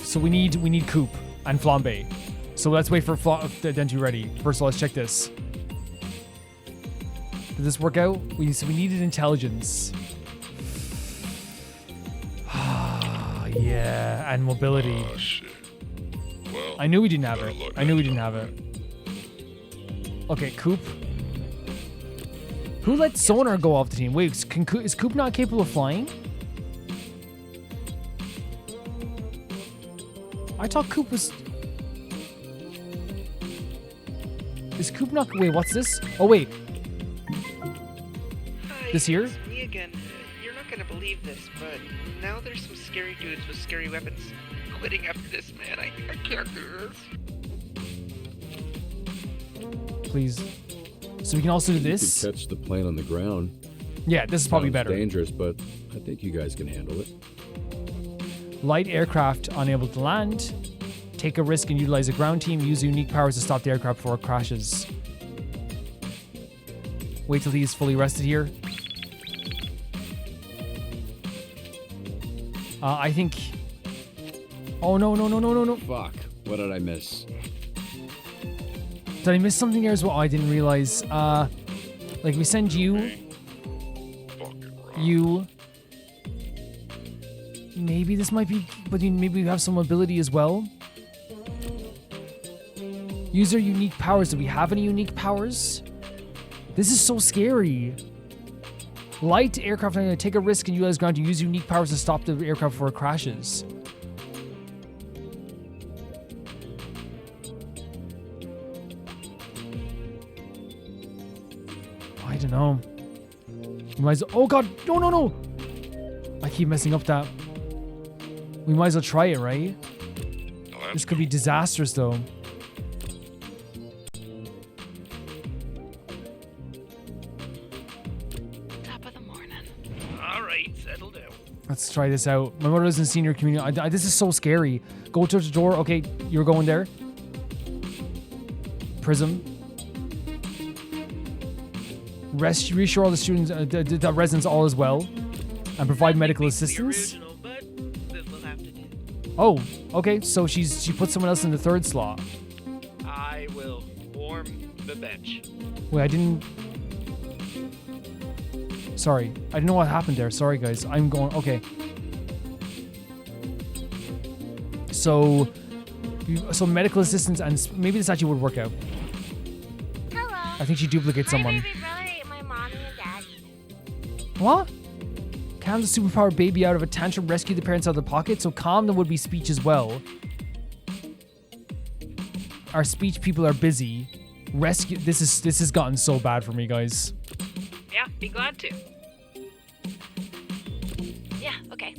A: So we need Coop and Flambe. So let's wait for them to be ready. First of all, let's check this. Did this work out? We needed intelligence. Yeah, and mobility.
F: Oh, shit. Well,
A: I knew we didn't have it. I knew we didn't have it. Okay, Coop. Who let Sonar go off the team? Wait, is Coop not capable of flying? I thought Coop was... Is Coop not... Wait, what's this? Oh, wait. This here?
V: It's me again. You're not gonna believe this, but now there's some scary dudes with scary weapons. Quitting after this, man. I can't do this.
A: Please. So we can also do this?
C: You could catch the plane on the ground.
A: Yeah, this is probably better.
C: Dangerous, but I think you guys can handle it.
A: Light aircraft unable to land. Take a risk and utilize a ground team. Use unique powers to stop the aircraft before it crashes. Wait till he's fully rested here. I think... Oh, no.
C: Fuck. What did I miss?
A: Did I miss something there as well? Oh, I didn't realize. Like, we send you... You... Maybe this might be... But maybe we have some ability as well. Use our unique powers. Do we have any unique powers? This is so scary. Light aircraft, I'm going to take a risk and utilize ground to use unique powers to stop the aircraft before it crashes. I don't know. We might as well, oh god, no. I keep messing up that. We might as well try it, right? This could be disastrous though. Let's try this out. My mother lives in senior community. This is so scary. Go to the door. Okay, you're going there. Prism. Reassure all the students, the residents all as well. And provide medical assistance. Oh, okay. So she put someone else in the third slot.
J: I will warm the bench.
A: Wait, I didn't... Sorry, I didn't know what happened there. Sorry, guys. I'm going... Okay. So medical assistance, and maybe this actually would work out.
M: Hello.
A: I think she duplicates someone.
M: My baby brother ate my mommy and daddy.
A: What? Calm the superpowered baby out of a tantrum, rescue the parents out of the pocket. So calm them would be speech as well. Our speech people are busy. Rescue... This has gotten so bad for me, guys.
N: Yeah, be glad to.
M: Yeah, okay.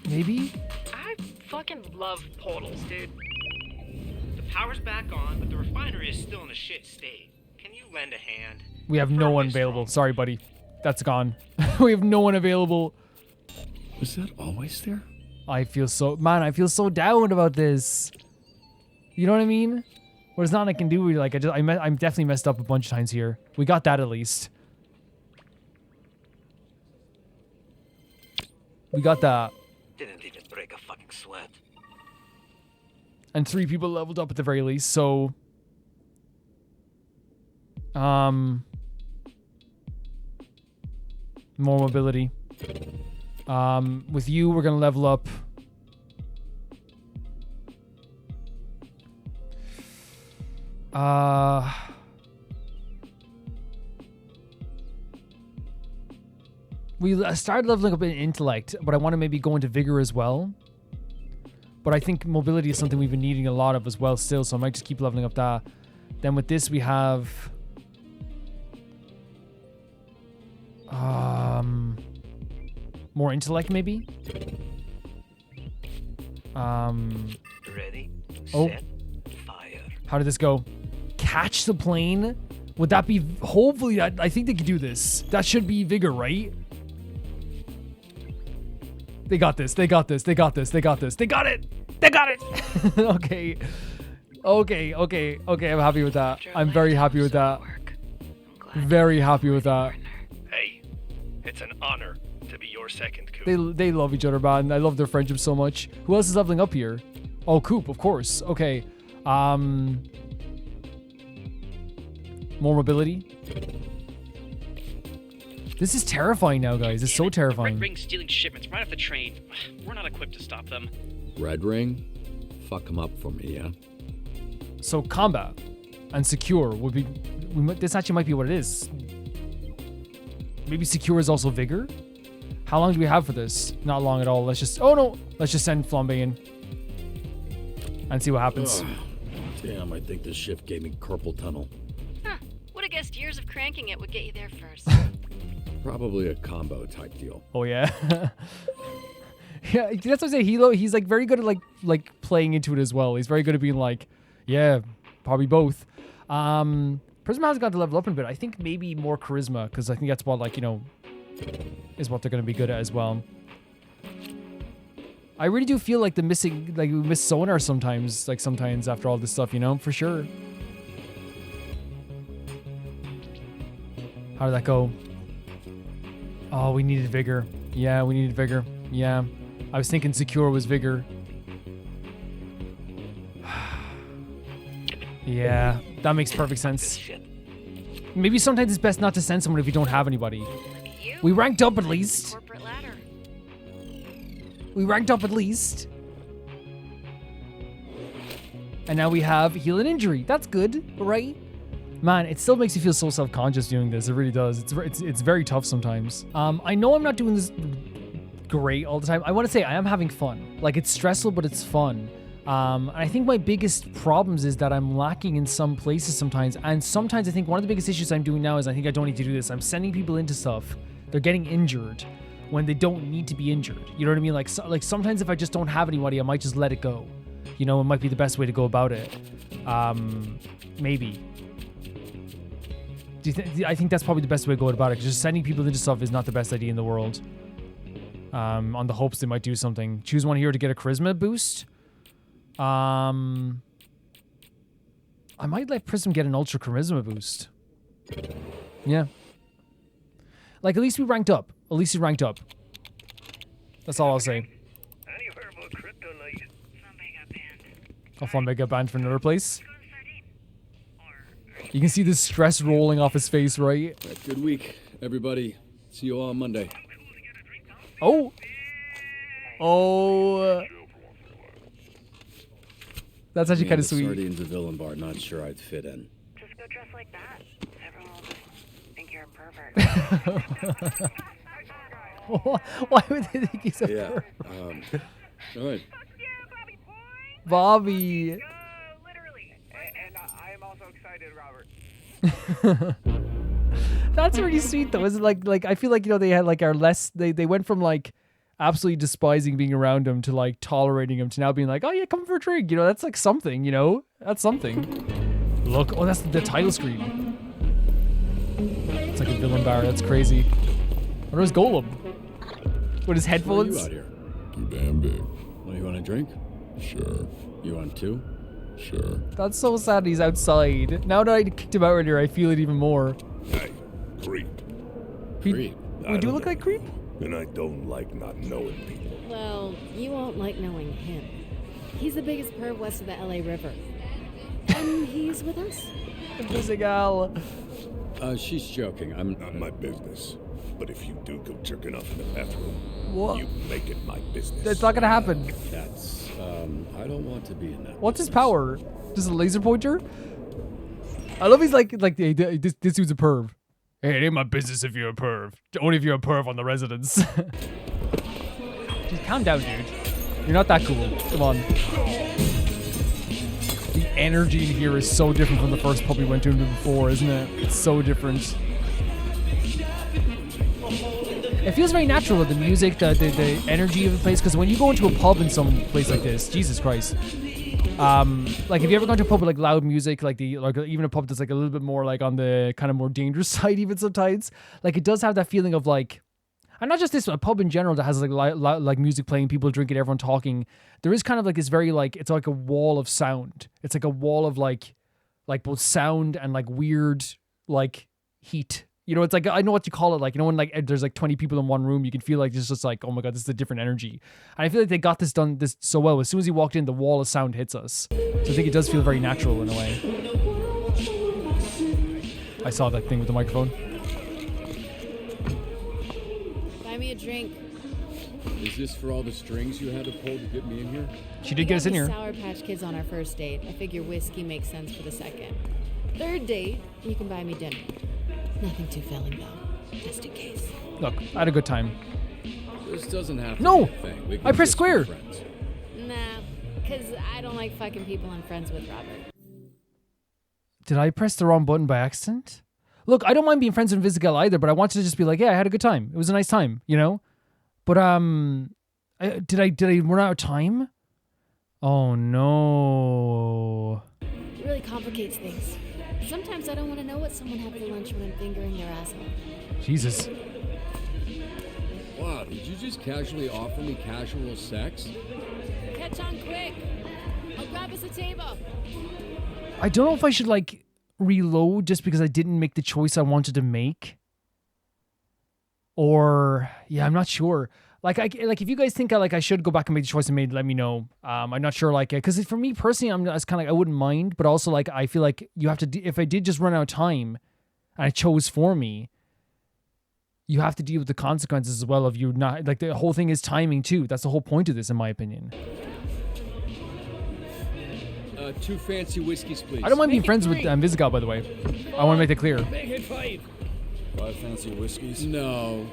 A: Maybe?
N: I fucking love portals, dude.
J: The power's back on, but the refinery is still in a shit state. Can you lend a hand?
A: We have no one available. Sorry, buddy. That's gone. We have no one available.
C: Was that always there?
A: I feel so down about this. You know what I mean? But it's not I can do. Like I'm definitely messed up a bunch of times here. We got that at least. We got that.
P: Didn't even break a fucking sweat.
A: And 3 people leveled up at the very least. So, more mobility. With you, we're gonna level up. We started leveling up in intellect, but I want to maybe go into vigor as well. But I think mobility is something we've been needing a lot of as well still, so I might just keep leveling up that. Then with this we have... more intellect maybe?
P: Ready,
A: oh.
P: Set, fire.
A: How did this go? Catch the plane? Would that be... Hopefully, I think they could do this. That should be vigor, right? They got this. They got this. They got this. They got this. They got it. They got it. Okay. I'm happy with that. I'm very happy with that. Very happy with that.
J: Hey, it's an honor to be your second Coop.
A: They love each other, man. I love their friendship so much. Who else is leveling up here? Oh, Coop, of course. Okay. More mobility. This is terrifying now, guys. It's so terrifying.
J: Red Ring's stealing shipments right off the train. We're not equipped to stop them.
C: Red Ring? Fuck them up for me, yeah?
A: So combat and secure would be... This actually might be what it is. Maybe secure is also vigor? How long do we have for this? Not long at all. Let's just... Oh, no. Let's just send Flambe in. And see what happens.
C: Damn, I think this shift gave me carpal tunnel.
G: Huh. Would have guessed years of cranking it would get you there first.
C: Probably a combo type deal.
A: Oh, yeah. Yeah, that's what I say. He's like very good at like playing into it as well. He's very good at being like, yeah, probably both. Prism hasn't got to level up in a bit. I think maybe more charisma, because I think that's what, like, you know, is what they're going to be good at as well. I really do feel like we miss sonar sometimes, after all this stuff, you know, for sure. How did that go? Oh, we needed vigor. Yeah, we needed vigor. Yeah. I was thinking secure was vigor. Yeah, that makes perfect sense. Maybe sometimes it's best not to send someone if you don't have anybody. We ranked up at least. We ranked up at least. And now we have heal and injury. That's good, right? Man, it still makes you feel so self-conscious doing this. It really does. It's very tough sometimes. I know I'm not doing this great all the time. I want to say I am having fun. Like, it's stressful, but it's fun. And I think my biggest problems is that I'm lacking in some places sometimes. And sometimes I think one of the biggest issues I'm doing now is I think I don't need to do this. I'm sending people into stuff. They're getting injured when they don't need to be injured. You know what I mean? Like sometimes if I just don't have anybody, I might just let it go. You know, it might be the best way to go about it. Maybe. I think that's probably the best way to go about it. Because just sending people into stuff is not the best idea in the world. On the hopes they might do something. Choose one here to get a charisma boost. I might let Prism get an ultra charisma boost. Yeah. Like, at least we ranked up. At least we ranked up. That's all I'll say. A fun mega band for another place. You can see the stress rolling off his face, right?
C: Good week, everybody. See you all on Monday.
A: Oh. Oh. That's actually kind of sweet.
C: Sardines, a villain bar. Not sure I'd fit in.
K: Just go dress like that. Everyone will just think you're a pervert.
A: Why would they think he's a pervert?
C: All right.
A: Bobby.
J: And I am also excited, Robert.
A: That's really sweet though. Is it like I feel like, you know, they had like they went from like absolutely despising being around him to like tolerating him to now being like, oh yeah, come for a drink. You know, that's like something, you know? That's something. Look, oh, that's the title screen. It's like a villain bar. That's crazy. What was Golem? With his headphones?
C: Why are you out here?
F: Too damn big.
C: What, you want a drink?
F: Sure.
C: You want two?
F: Sure.
A: That's so sad he's outside. Now that I kicked him out earlier, I feel it even more.
F: Hey, creep.
C: Creep?
A: We do look like creep?
F: And I don't like not knowing people.
D: Well, you won't like knowing him. He's the biggest perv west of the LA River. And he's with us.
A: Pussy gal.
C: She's joking. I'm
F: not my business. But if you do go jerking off in the bathroom,
A: what?
F: You make it my business.
A: That's not gonna happen.
C: That's I don't want to be in that.
A: What's his power? Just a laser pointer? I love he's like hey, this dude's a perv. Hey, it ain't my business if you're a perv. Only if you're a perv on the residence. Just calm down, dude. You're not that cool. Come on. The energy in here is so different from the first pub we went to before, isn't it? It's so different. It feels very natural with the music, the energy of the place. Because when you go into a pub in some place like this, Jesus Christ. Like, have you ever gone to a pub with like loud music, like even a pub that's like a little bit more like on the kind of more dangerous side, even sometimes? Like, it does have that feeling of like, and not just this, a pub in general that has like music playing, people drinking, everyone talking. There is kind of like this very like, it's like a wall of sound. It's like a wall of like both sound and like weird like heat. You know, it's like, I know what you call it. Like, you know, when like there's like 20 people in one room, you can feel like it's just like, oh my God, this is a different energy. And I feel like they got this so well. As soon as he walked in, the wall of sound hits us. So I think it does feel very natural in a way. I saw that thing with the microphone.
D: Buy me a drink.
C: Is this for all the strings you had to pull to get me in here?
A: She did get us in here.
D: Sour Patch Kids on our first date. I figure whiskey makes sense for the second. Third date, you can buy me dinner. Nothing too filling though, just in case.
A: Look, I had a good time.
C: This doesn't have to
A: no!
C: be a thing. We can
A: I pressed
C: just
A: square.
C: be friends.
D: Nah, because I don't like fucking people I'm friends with, Robert.
A: Did I press the wrong button by accident? Look, I don't mind being friends with Invisigal either, but I wanted to just be like, yeah, I had a good time. It was a nice time, you know? But, did I run out of time? Oh, no.
D: It really complicates things. Sometimes I don't want to know what someone had for lunch when I'm fingering their asshole.
A: Jesus.
C: Wow, did you just casually offer me casual sex?
D: Catch on quick. I'll grab us a table.
A: I don't know if I should like reload just because I didn't make the choice I wanted to make. Or yeah, I'm not sure. Like if you guys think I should go back and make the choice I made, let me know. I'm not sure because for me personally, I'm just kind of I wouldn't mind, but also like I feel like you have to if I did just run out of time and I chose for me, you have to deal with the consequences as well of you not like the whole thing is timing too. That's the whole point of this in my opinion.
C: 2 fancy whiskeys, please.
A: I don't mind being friends with Visigal, by the way. I want to make that clear.
F: Make it 5. 5 fancy whiskeys?
C: No,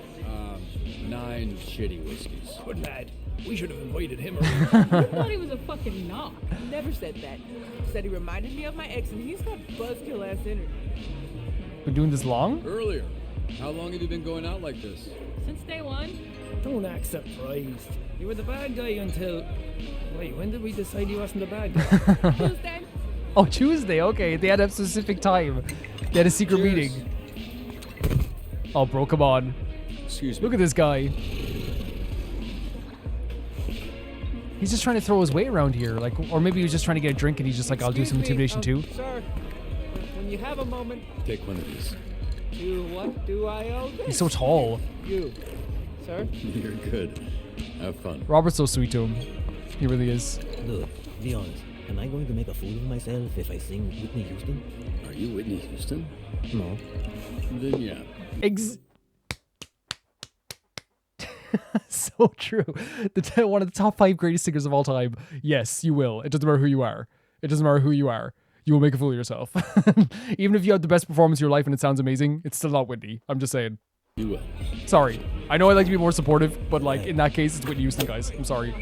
C: 9 shitty whiskeys.
F: Good lad. We should have invited him.
Q: I thought he was a fucking knock.
H: Never said that. Said he reminded me of my ex, and he's got buzzkill ass energy.
A: Been doing this long?
C: Earlier. How long have you been going out like this?
Q: Since day one.
F: Don't act surprised. You were the bad guy until... Wait, when did we decide he wasn't the bad guy?
Q: Tuesday.
A: Oh, Tuesday. Okay, they had a specific time. They had a secret meeting. Oh, bro, come on.
C: Excuse me.
A: Look at this guy. He's just trying to throw his weight around here, like, or maybe he was just trying to get a drink and he's just like, I'll do some intimidation too.
H: Sir, when you have a moment.
C: Take one of these.
H: To what do I owe this?
A: He's so tall.
H: You, sir.
C: You're good. Have fun.
A: Robert's so sweet to him. He really is.
I: Look, be honest. Am I going to make a fool of myself if I sing Whitney Houston?
C: Are you Whitney Houston?
I: No.
C: Then yeah.
A: So true. One of the top 5 greatest singers of all time. Yes, you will. It doesn't matter who you are. It doesn't matter who you are. You will make a fool of yourself. Even if you have the best performance of your life and it sounds amazing, it's still not Whitney. I'm just saying.
C: You will.
A: Sorry. I know I like to be more supportive, but like in that case, it's Whitney Houston, guys. I'm sorry.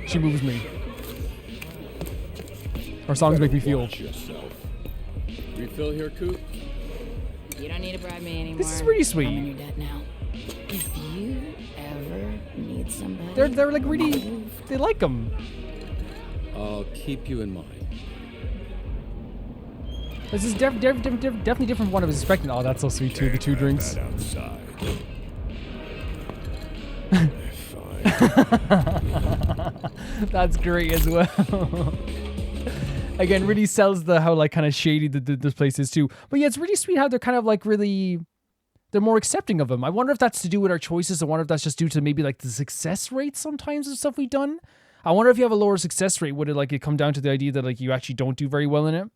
A: She moves me. Her songs make me feel.
C: Yourself. Refill here, Coop?
D: You don't need to bribe me anymore.
A: This is pretty sweet.
D: I'm in your debt now. If you ever need somebody,
A: they're like really, they like him.
C: I'll keep you in mind.
A: This is definitely different from what I was expecting. Oh, that's so sweet too. The 2 drinks.
F: Outside.
A: That's great as well. Again, really sells how like kind of shady this place is too. But yeah, it's really sweet how they're kind of like really, they're more accepting of him. I wonder if that's to do with our choices. I wonder if that's just due to maybe like the success rate sometimes of stuff we've done. I wonder if you have a lower success rate, would it like it come down to the idea that like you actually don't do very well in it?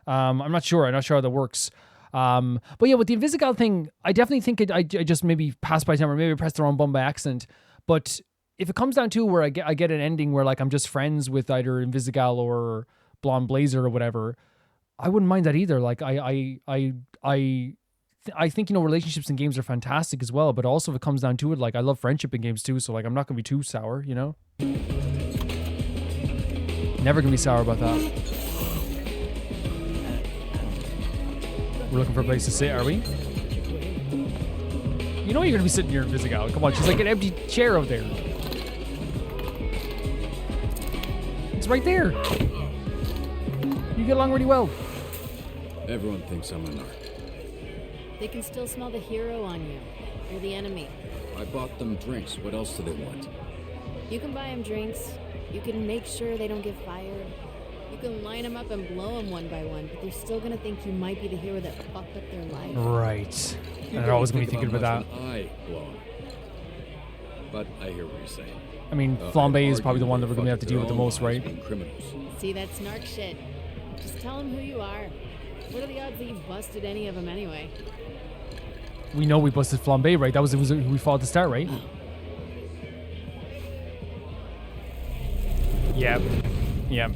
A: I'm not sure. I'm not sure how that works. But yeah, with the Invisigal thing, I definitely think I just maybe passed by time or maybe I pressed the wrong button by accident. But if it comes down to where I get an ending where like I'm just friends with either Invisigal or Blonde Blazer or whatever, I wouldn't mind that either. Like I think, you know, relationships in games are fantastic as well, but also if it comes down to it, like I love friendship in games too, so like I'm not gonna be too sour, you know? Never gonna be sour about that. We're looking for a place to sit, are we? You know you're gonna be sitting here in Invisigal. Come on, she's like an empty chair out there. It's right there. You get along really well.
C: Everyone thinks I'm a narc.
D: they can still smell the hero on you. You're the enemy.
C: I bought them drinks. What else do they want?
D: You can buy them drinks. You can make sure they don't get fired. You can line them up and blow them one by one, but they're still gonna think you might be the hero that fucked up their life.
A: Right. And they're always gonna be thinking about that.
C: I blow 'em. But I hear what you're saying.
A: I mean, Flambe is probably the one that we're gonna have to deal with the most, right?
D: See, that's narc shit. Just tell them who you are. What are the odds that you busted any of them anyway?
A: We know we busted Flambe, right? That was who we fought at the start, right? Yeah. Yeah.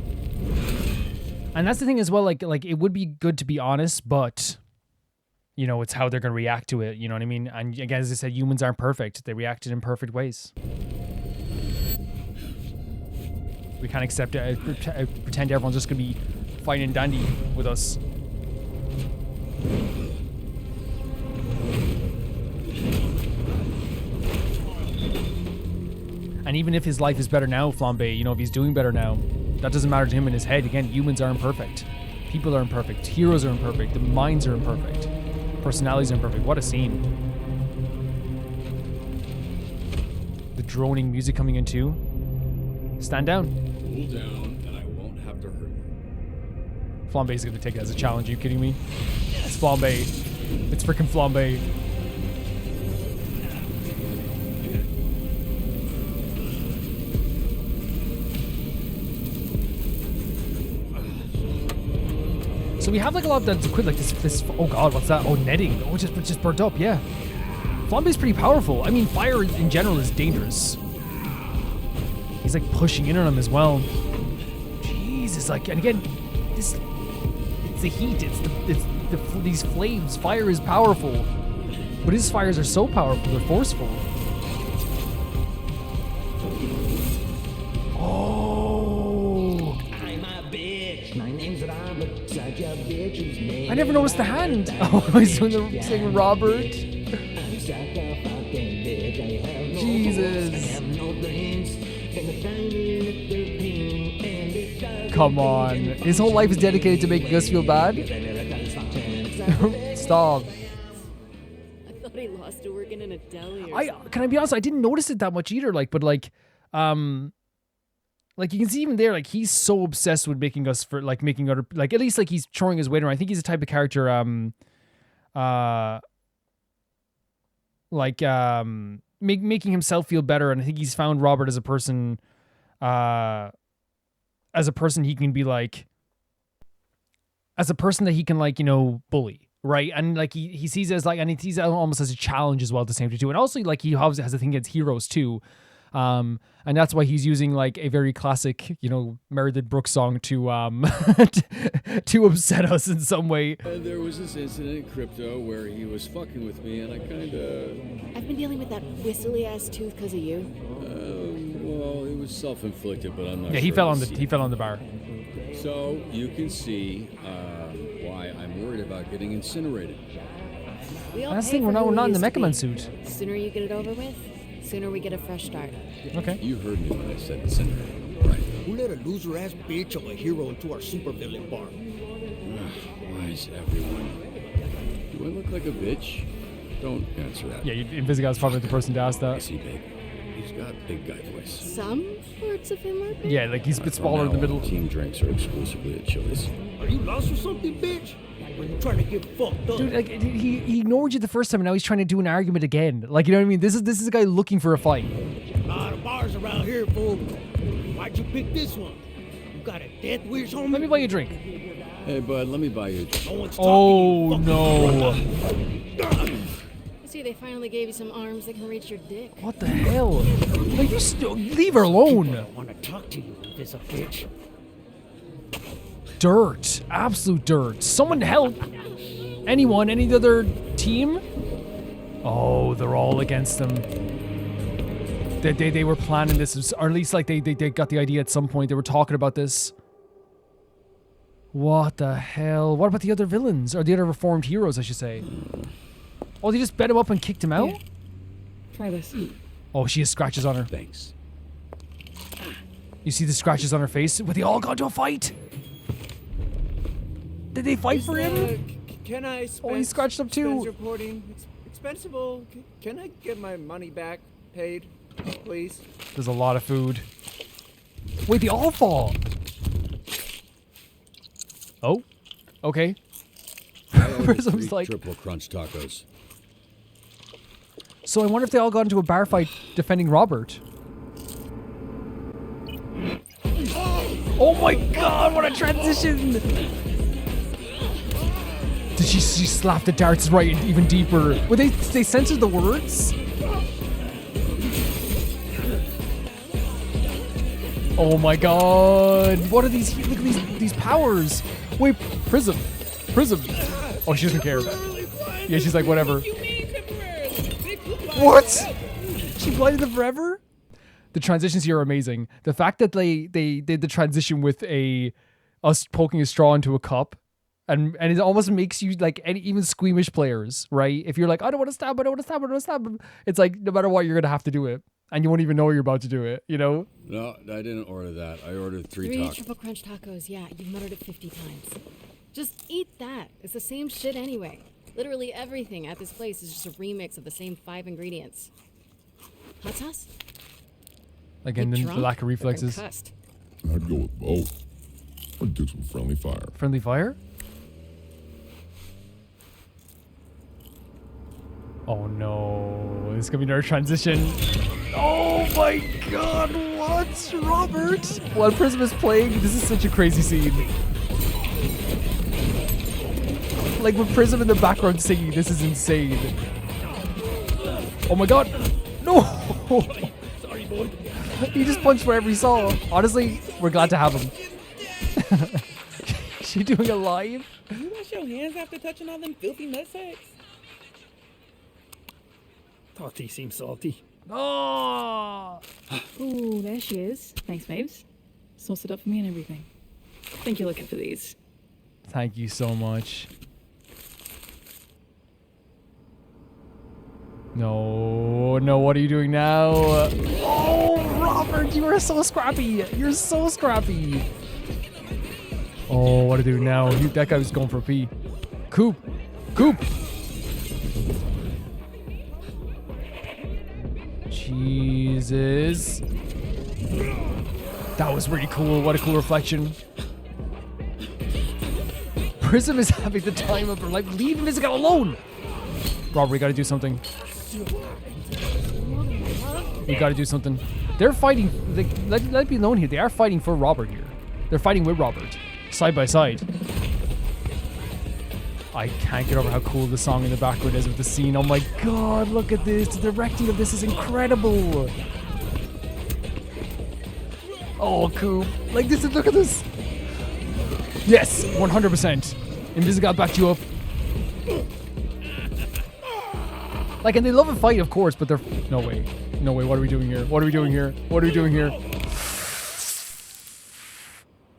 A: And that's the thing as well, like it would be good to be honest, but you know, it's how they're gonna react to it, you know what I mean? And again, as I said, humans aren't perfect. They reacted in perfect ways. We can't accept it. Pretend everyone's just gonna be fine and dandy with us. And even if his life is better now, Flambe, you know, if he's doing better now, that doesn't matter to him in his head. Again, humans are imperfect. People are imperfect. Heroes are imperfect. The minds are imperfect. Personalities are imperfect. What a scene. droning music coming in too. Stand down.
C: Cool down, and I won't have to hurt you.
A: Flambe's gonna take it as a challenge. Are you kidding me? It's Flambe. It's freaking Flambe. So we have like a lot that's equipped, like this. Oh god, what's that? Oh, netting. Oh, just burnt up. Yeah. Flambe's pretty powerful. I mean, fire in general is dangerous. He's like pushing in on him as well. Jesus, like, and again, it's the heat. It's these flames. Fire is powerful, but his fires are so powerful. They're forceful. Oh.
I: I'm a bitch. My name's Robert. Such a bitch whose name
A: I never noticed the hand. Oh, he's doing the saying Robert.
I: I'm such a fucking bitch. I have no
A: Jesus.
I: I have no brains. And a tiny little thing. And it does
A: Come on. His whole life is dedicated to making us feel bad. Stop.
D: I thought he lost to working in a deli or something.
A: Can I be honest? I didn't notice it that much either. Like you can see even there, like he's so obsessed with making us making other, like at least like he's throwing his weight around. I think he's the type of character, making himself feel better. And I think he's found Robert as a person he can be like, as a person that he can like, bully. Right. And like he sees it as like, and he sees it almost as a challenge as well at the same time too. And also like he has a thing against heroes too. And that's why he's using like a very classic, Meredith Brooks song to to upset us in some way.
C: There was this incident in crypto where he was fucking with me, and I kind of...
D: I've been dealing with that whistly ass tooth because of you.
C: Well, it was self-inflicted, but I'm not sure.
A: Yeah, he fell on the bar.
C: So you can see why I'm worried about getting incinerated.
A: That's the thing. We're not in the Mecha Man suit.
D: The sooner you get it over with, sooner we get a fresh start.
A: Okay.
C: You heard me when I said incinerated, right?
R: Who let a loser ass bitch of a hero into our supervillain bar?
C: Why is everyone... Do I look like a bitch? Don't answer that.
A: Yeah, Invisigal's probably the person to ask that.
C: Is he big? He's got big guy voice.
D: Some parts of him are big.
A: Yeah, like he's a bit smaller in the middle.
C: Team drinks are exclusively at Chili's.
R: Are you lost or something, bitch? Or you trying to get fucked up?
A: Dude, like he ignored you the first time, and now he's trying to do an argument again. Like, you know what I mean? This is a guy looking for a fight.
R: A lot of bars around here, fool. Why'd you pick this one? You got a death wish, homie?
A: Let me buy you a drink.
C: Hey, bud, let me buy you a drink.
R: No one's
A: Oh no!
D: I see they finally gave you some arms that can reach your dick.
A: What the hell? Like, you leave her alone.
R: I want to talk to you, this a bitch.
A: Dirt, absolute dirt. Someone help! Anyone? Any other team? Oh, they're all against them. They were planning this, or at least like they got the idea at some point. They were talking about this. What the hell? What about the other villains? Or the other reformed heroes, I should say. Oh, they just bet him up and kicked him out?
H: Yeah. Try this.
A: Oh, she has scratches on her.
C: Thanks.
A: You see the scratches on her face? Were they all gone to a fight? Did they fight for him?
F: Can I spend,
A: he scratched up too.
F: Reporting. Expensible. Can I get my money back paid, please?
A: There's a lot of food. Wait, they all fall. Oh, okay. Prism's like
C: triple crunch tacos.
A: So I wonder if they all got into a bar fight defending Robert. Oh my god, what a transition! Did she slap the darts right even deeper? Would they censored the words? Oh my god! What are these? Look at these powers! Wait, Prism. Oh, she doesn't care. Yeah, she's like, whatever. What? She blinded them forever? The transitions here are amazing. The fact that they did the transition with us poking a straw into a cup, and it almost makes you like even squeamish players, right? If you're like, I don't want to stab, it's like no matter what, you're gonna have to do it, and you won't even know you're about to do it. You know?
C: No, I didn't order that. I ordered three tacos.
D: Triple crunch tacos. Yeah, you've muttered it 50 times. Just eat that. It's the same shit anyway. Literally everything at this place is just a remix of the same 5 ingredients. Hot sauce?
A: Again, the lack of reflexes.
S: I'd go with both. I'd do some friendly fire.
A: Friendly fire? Oh no, it's gonna be another transition. Oh my god, what? Robert? While Prism is playing, this is such a crazy scene. Like with Prism in the background singing, this is insane. Oh my god, no!
F: Sorry, boy.
A: He just punched wherever he saw. Honestly, we're glad to have him. Is she doing it live?
H: You wash your hands after touching all them filthy nutsacks?
F: Thought he seemed salty.
A: Oh!
N: Ooh, there she is. Thanks, babes. Sauce it up for me and everything. Think you're looking for these.
A: Thank you so much. No, no, what are you doing now? Oh, Robert, you are so scrappy. You're so scrappy. Oh, what to do now? That guy was going for a pee. Coop. Coop. Jesus. That was really cool. What a cool reflection. Prism is having the time of her life. Leave Mystical alone. Robert, we gotta do something. We gotta do something. They're fighting. Let me alone here. They are fighting for Robert here. They're fighting with Robert. Side by side. I can't get over how cool the song in the background is with the scene. Oh my god, look at this. The directing of this is incredible. Oh, Coop. Like this, look at this. Yes, 100%. Invisigal backed you up. Like, and they love a fight, of course, but they're... No way. No way. What are we doing here? What are we doing here? What are we doing here?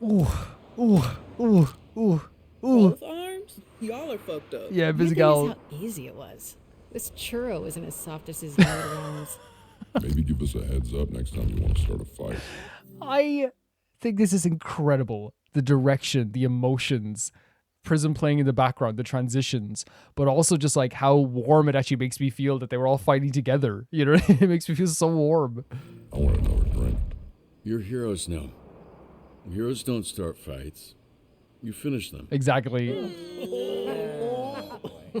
A: Ooh. Ooh. Ooh. Ooh. Ooh.
H: Both arms? Y'all are fucked up.
A: Yeah,
D: My thing is
A: Visigal.
D: how easy it was. This churro isn't as soft as his yellow arms.
S: Maybe give us a heads up next time you want to start a fight.
A: I think this is incredible. The direction, the emotions, Prism playing in the background, the transitions, but also just like how warm it actually makes me feel that they were all fighting together. You know, it makes me feel so warm.
S: I want another drink.
C: You're heroes now. Heroes don't start fights. You finish them.
A: Exactly.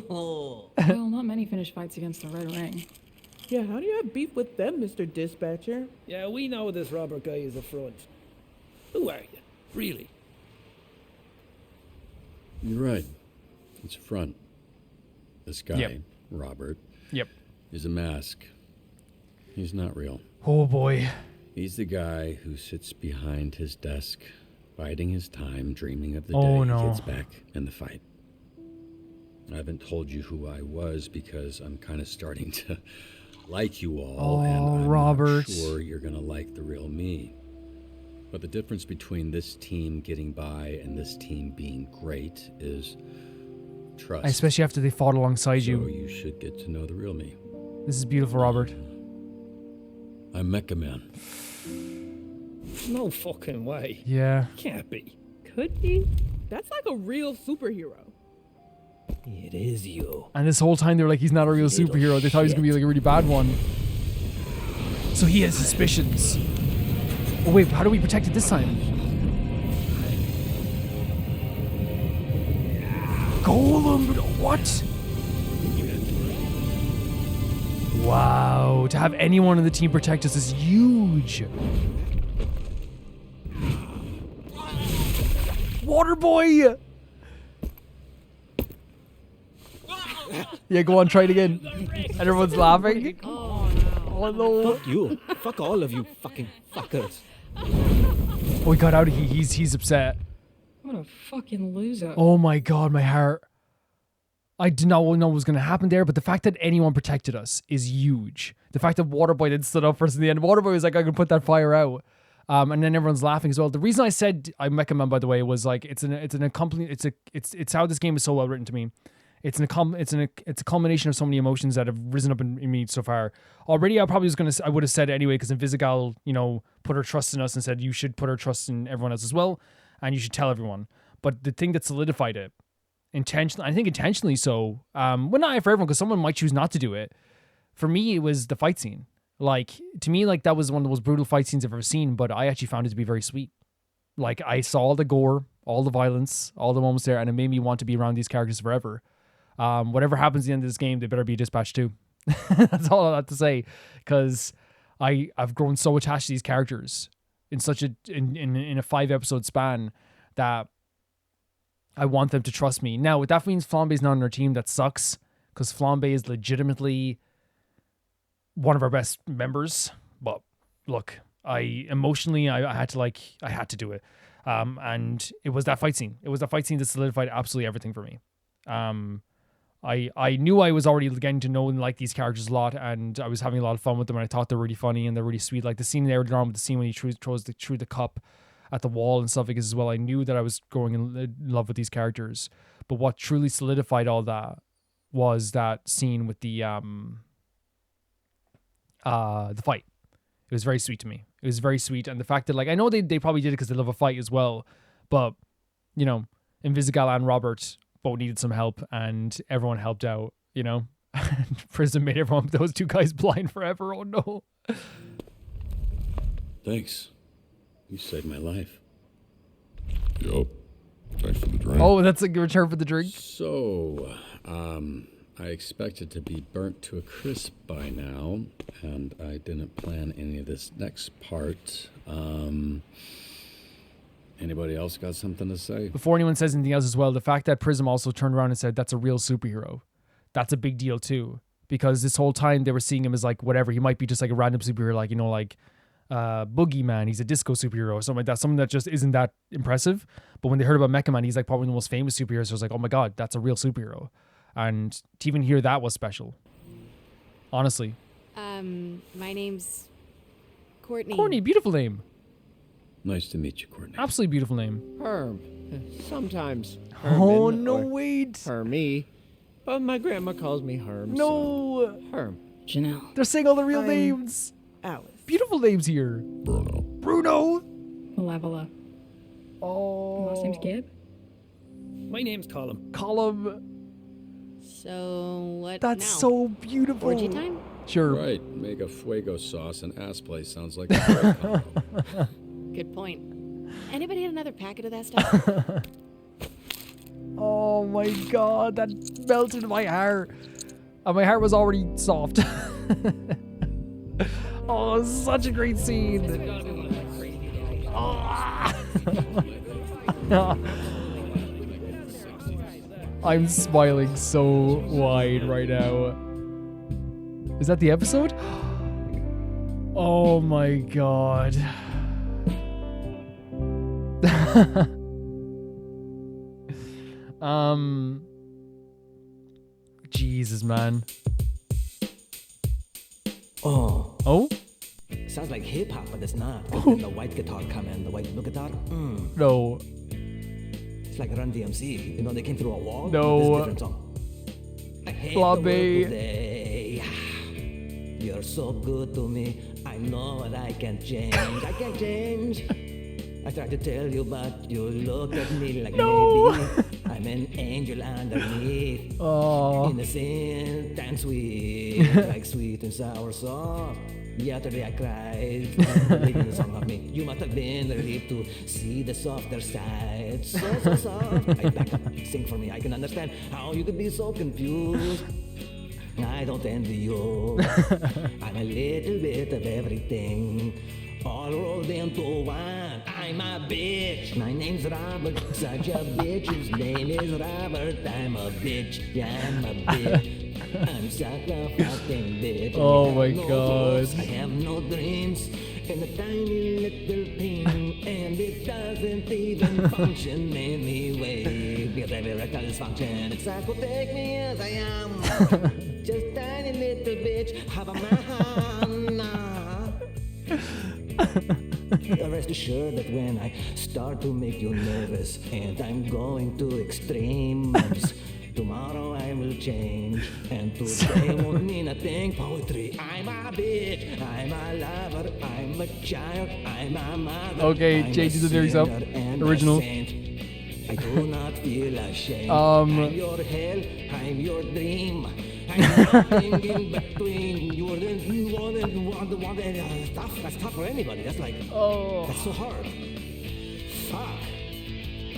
N: Well, not many finish fights against the Red Ring.
H: Yeah, how do you have beef with them, Mr. Dispatcher?
F: Yeah, we know this Robert guy is a front. Who are you? Really?
C: You're right. It's a front. This guy,
A: Yep.
C: Robert,
A: Yep.
C: is a mask. He's not real.
A: Oh boy.
C: He's the guy who sits behind his desk, biding his time, dreaming of the
A: Oh,
C: day
A: no.
C: he gets back in the fight. I haven't told you who I was because I'm kind of starting to like you all, and I'm
A: Robert.
C: not sure you're going to like the real me. But the difference between this team getting by and this team being great is trust.
A: Especially after they fought alongside
C: So
A: you.
C: you should get to know the real me.
A: This is beautiful, Robert.
C: I'm Mecha Man.
F: No fucking way.
A: Yeah.
F: Can't be.
H: Could be. That's like a real superhero.
I: It is you.
A: And this whole time they were like, he's not a real superhero. They thought he was going to be like a really bad one. So he has suspicions. Oh wait, how do we protect it this time? Golem, what? Wow, to have anyone on the team protect us is huge. Water boy! Yeah, go on, try it again. And everyone's laughing. Oh no.
I: Fuck you. Fuck all of you fucking fuckers.
A: Oh, he got out of here. He's upset.
N: What a fucking loser.
A: Oh my god, my heart. I did not know what was going to happen there, but the fact that anyone protected us is huge. The fact that Waterboy didn't stood up for us in the end. Waterboy was like, I can put that fire out. And then everyone's laughing as well. The reason I said I'm Mecha Man, by the way, was like it's how this game is so well written to me. It's a culmination of so many emotions that have risen up in me so far. Already, I would have said it anyway, because Invisigal, put her trust in us and said you should put her trust in everyone else as well, and you should tell everyone. But the thing that solidified it, intentionally, I think intentionally so, well, not for everyone, because someone might choose not to do it. For me, it was the fight scene. Like, to me, like, that was one of the most brutal fight scenes I've ever seen, but I actually found it to be very sweet. Like, I saw all the gore, all the violence, all the moments there, and it made me want to be around these characters forever. Whatever happens at the end of this game, they better be dispatched too. That's all I have to say, because I've grown so attached to these characters in such a in a 5-episode span that I want them to trust me. Now, if that means Flambe's not on our team, that sucks, because Flambe is legitimately one of our best members. But look, I had to do it. And it was that fight scene. It was that fight scene that solidified absolutely everything for me. I knew I was already getting to know and like these characters a lot, and I was having a lot of fun with them, and I thought they're really funny and they're really sweet. Like the scene there earlier on with the scene when he throws the cup at the wall and stuff like this as well. I knew that I was growing in love with these characters. But what truly solidified all that was that scene with the fight. It was very sweet to me. It was very sweet. And the fact that, like, I know they probably did it because they love a fight as well, but, you know, Invisigal and Robert both needed some help, and everyone helped out, you know? Prism made those two guys blind forever. Oh, no.
C: Thanks. You saved my life.
S: Yup. Thanks for the drink.
A: Oh, that's a good return for the drink?
C: So, I expected to be burnt to a crisp by now, and I didn't plan any of this next part. Anybody else got something to say?
A: Before anyone says anything else as well, the fact that Prism also turned around and said that's a real superhero, that's a big deal too. Because this whole time they were seeing him as like whatever. He might be just like a random superhero, like, you know, like Boogeyman. He's a disco superhero or something like that. Something that just isn't that impressive. But when they heard about Mecha Man, he's like probably the most famous superhero. So I was like, oh my God, that's a real superhero. And to even hear that was special. Honestly.
D: My name's Courtney.
A: Courtney, beautiful name.
C: Nice to meet you, Courtney.
A: Absolutely beautiful name.
L: Herm. Sometimes
A: Herman. Oh, no, wait.
L: Hermie. But my grandma calls me Herm.
A: No.
L: So Herm.
N: Janelle.
A: They're saying all the real names.
L: Alice.
A: Beautiful names here. Bruno.
N: Malevola.
A: Oh.
N: Last name's Gibb.
F: My name's Colum.
D: So what
A: That's
D: now?
A: so beautiful.
D: Orgy time?
A: Sure.
C: Right. Make a fuego sauce and ass play sounds like a great combo.
D: Good point. Anybody had another packet of that stuff?
A: Oh my God, that melted my heart. And my heart was already soft. Oh, such a great scene. I'm smiling so wide right now. Is that the episode? Oh my God. Jesus, man. Oh?
I: Sounds like hip hop, but it's not. When the white guitar come in, the white blue guitar.
A: No.
I: It's like Run DMC. You know, they came through a wall.
A: No.
I: This different song. I hate the world today. You're so good to me. I know what I can change. I can change. I tried to tell you, but you look at me like maybe I'm an angel underneath.
A: Oh.
I: Innocent and sweet, like sweet and sour sauce. Yesterday I cried, leaving the song of me. You must have been relieved to see the softer side. So soft. I back up, sing for me. I can understand how you could be so confused. I don't envy you. I'm a little bit of everything, all rolled into one. I'm a bitch. My name's Robert. Such a bitch. His name is Robert. I'm a bitch. Yeah, I'm a bitch. I'm such a fucking bitch.
A: Oh my
I: no
A: God.
I: Thoughts, I have no dreams. And a tiny little thing, and it doesn't even function anyway. Because every record's function, it's like will take me as I am. Just tiny little bitch, have a man. Rest assured that when I start to make you nervous, and I'm going to extremes, tomorrow I will change, and today won't mean a thing. Poetry, I'm a bitch, I'm a lover, I'm a child, I'm a mother.
A: Okay, change the lyrics up. Original.
I: I do not feel ashamed. I'm your hell, I'm your dream. I'm nothing in between. You're the one that's tough for anybody. That's like, that's so hard. Fuck.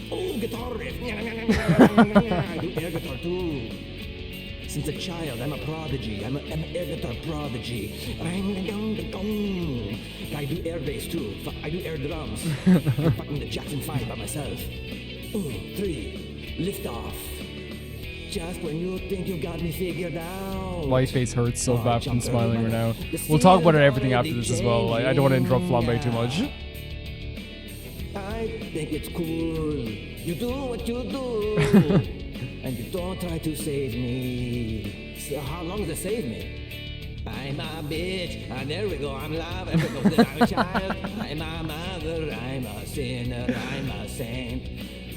I: Oh, guitar riff. I do air guitar too. Since a child, I'm a prodigy. I'm an air guitar prodigy. I do air bass too. I do air drums. I'm fucking the Jackson 5 by myself. 3, lift off. Just when you think you got me figured out.
A: My face hurts so bad from smiling right now. We'll talk about everything after this as well. I don't want to interrupt Flambe too much.
I: I think it's cool. You do what you do. And you don't try to save me. So how long does it save me? I'm a bitch. And there we go. I'm love. I'm a child. I'm a mother. I'm a sinner. I'm a saint.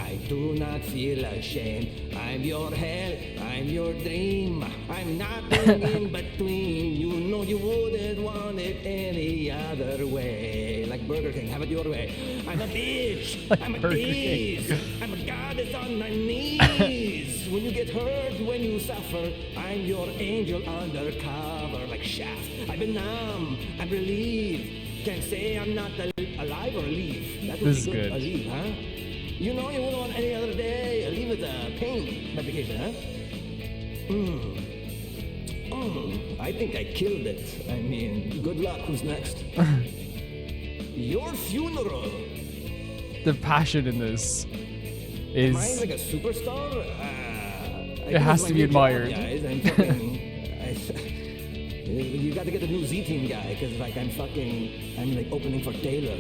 I: I do not feel ashamed. I'm your hell. I'm your dream. I'm nothing in between. You know you wouldn't want it any other way. Like Burger King, have it your way. I'm a bitch.
A: Like
I: I'm a
A: Burger
I: tease.
A: King.
I: I'm a goddess on my knees. When you get hurt, when you suffer, I'm your angel undercover. Like Shaft. I've been numb. I'm relieved. Can't say I'm not alive or leave. That would
A: This
I: be
A: is good.
I: A leave, huh? You know you wouldn't want any other day. A leave is a pain medication, huh? I think I killed it. I mean, good luck. Who's next? Your funeral.
A: The passion in this
I: Am I
A: is.
I: like a superstar?
A: It has to be admired.
I: Guys. I'm fucking, you got to get the new Z-Team guy, because like I'm like opening for Taylor.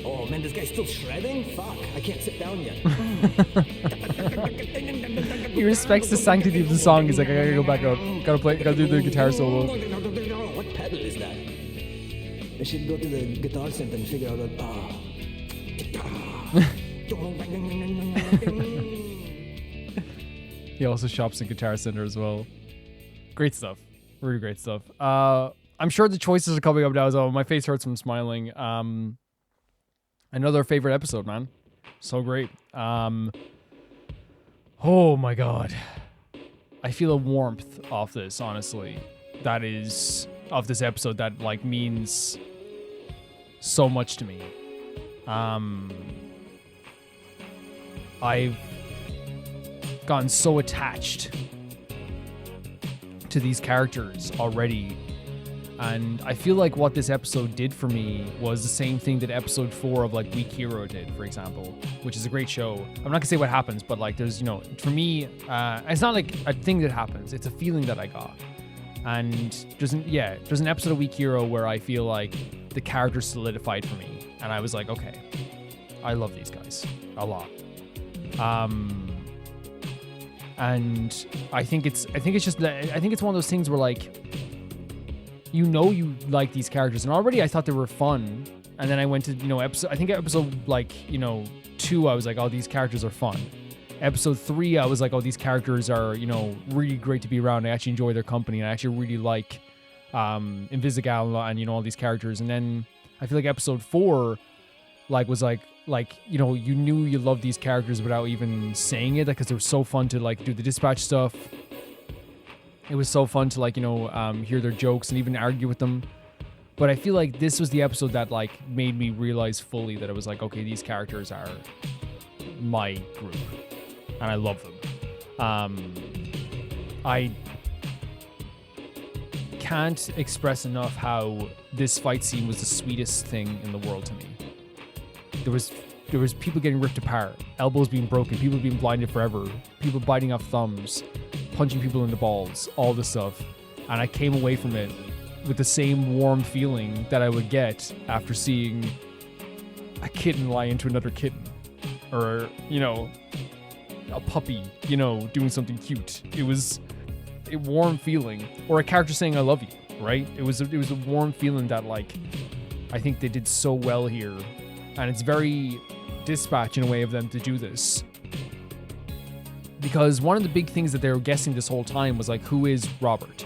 I: Oh man, this guy's still shredding? Fuck, I can't sit down yet.
A: He respects the sanctity of the song. He's like, I gotta go back up. Gotta do the guitar solo.
I: What pedal is that? I should go to the guitar center and figure out what.
A: He also shops in Guitar Center as well. Great stuff. Really great stuff. I'm sure the choices are coming up now as well. My face hurts from smiling. Another favorite episode, man. So great. Oh my god. I feel a warmth off this, honestly. That is of this episode that like means so much to me. I've gotten so attached to these characters already, and I feel like what this episode did for me was the same thing that episode 4 of like Weak Hero did, for example, which is a great show. I'm not gonna say what happens, but like there's, you know, for me, it's not like a thing that happens, it's a feeling that I got. And there's an episode of Weak Hero where I feel like the characters solidified for me, and I was like, okay, I love these guys a lot. And I think it's just that I think it's one of those things where like, you know, you like these characters, and already I thought they were fun, and then I went to, you know, episode like, you know, 2, I was like, oh, these characters are fun. Episode 3, I was like, oh, these characters are, you know, really great to be around. I actually enjoy their company, and I actually really like Invisigal and, you know, all these characters. And then I feel like episode 4 like was like, you know, you knew you loved these characters without even saying it, because they were so fun to like do the dispatch stuff. It was so fun to like, you know, hear their jokes and even argue with them. But I feel like this was the episode that like made me realize fully that it was like, okay, these characters are my group and I love them. I can't express enough how this fight scene was the sweetest thing in the world to me. There was people getting ripped apart, elbows being broken, people being blinded forever, people biting off thumbs, punching people in the balls, all this stuff. And I came away from it with the same warm feeling that I would get after seeing a kitten lie into another kitten, or, you know, a puppy, you know, doing something cute. It was a warm feeling, or a character saying I love you, right? It was a warm feeling that like I think they did so well here, and it's very Dispatch in a way of them to do this, because one of the big things that they were guessing this whole time was like, who is Robert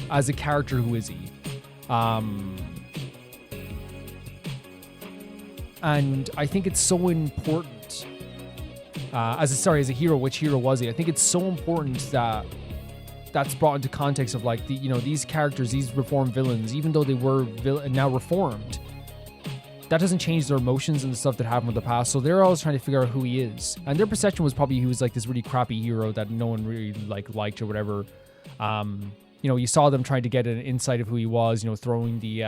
A: as a character? Who is he? And I think it's so important as a hero, which hero was he? I think it's so important that that's brought into context of like these characters, these reformed villains, even though they were now reformed, that doesn't change their emotions and the stuff that happened with the past. So they're always trying to figure out who he is, and their perception was probably he was like this really crappy hero that no one really liked or whatever. You saw them trying to get an insight of who he was, throwing the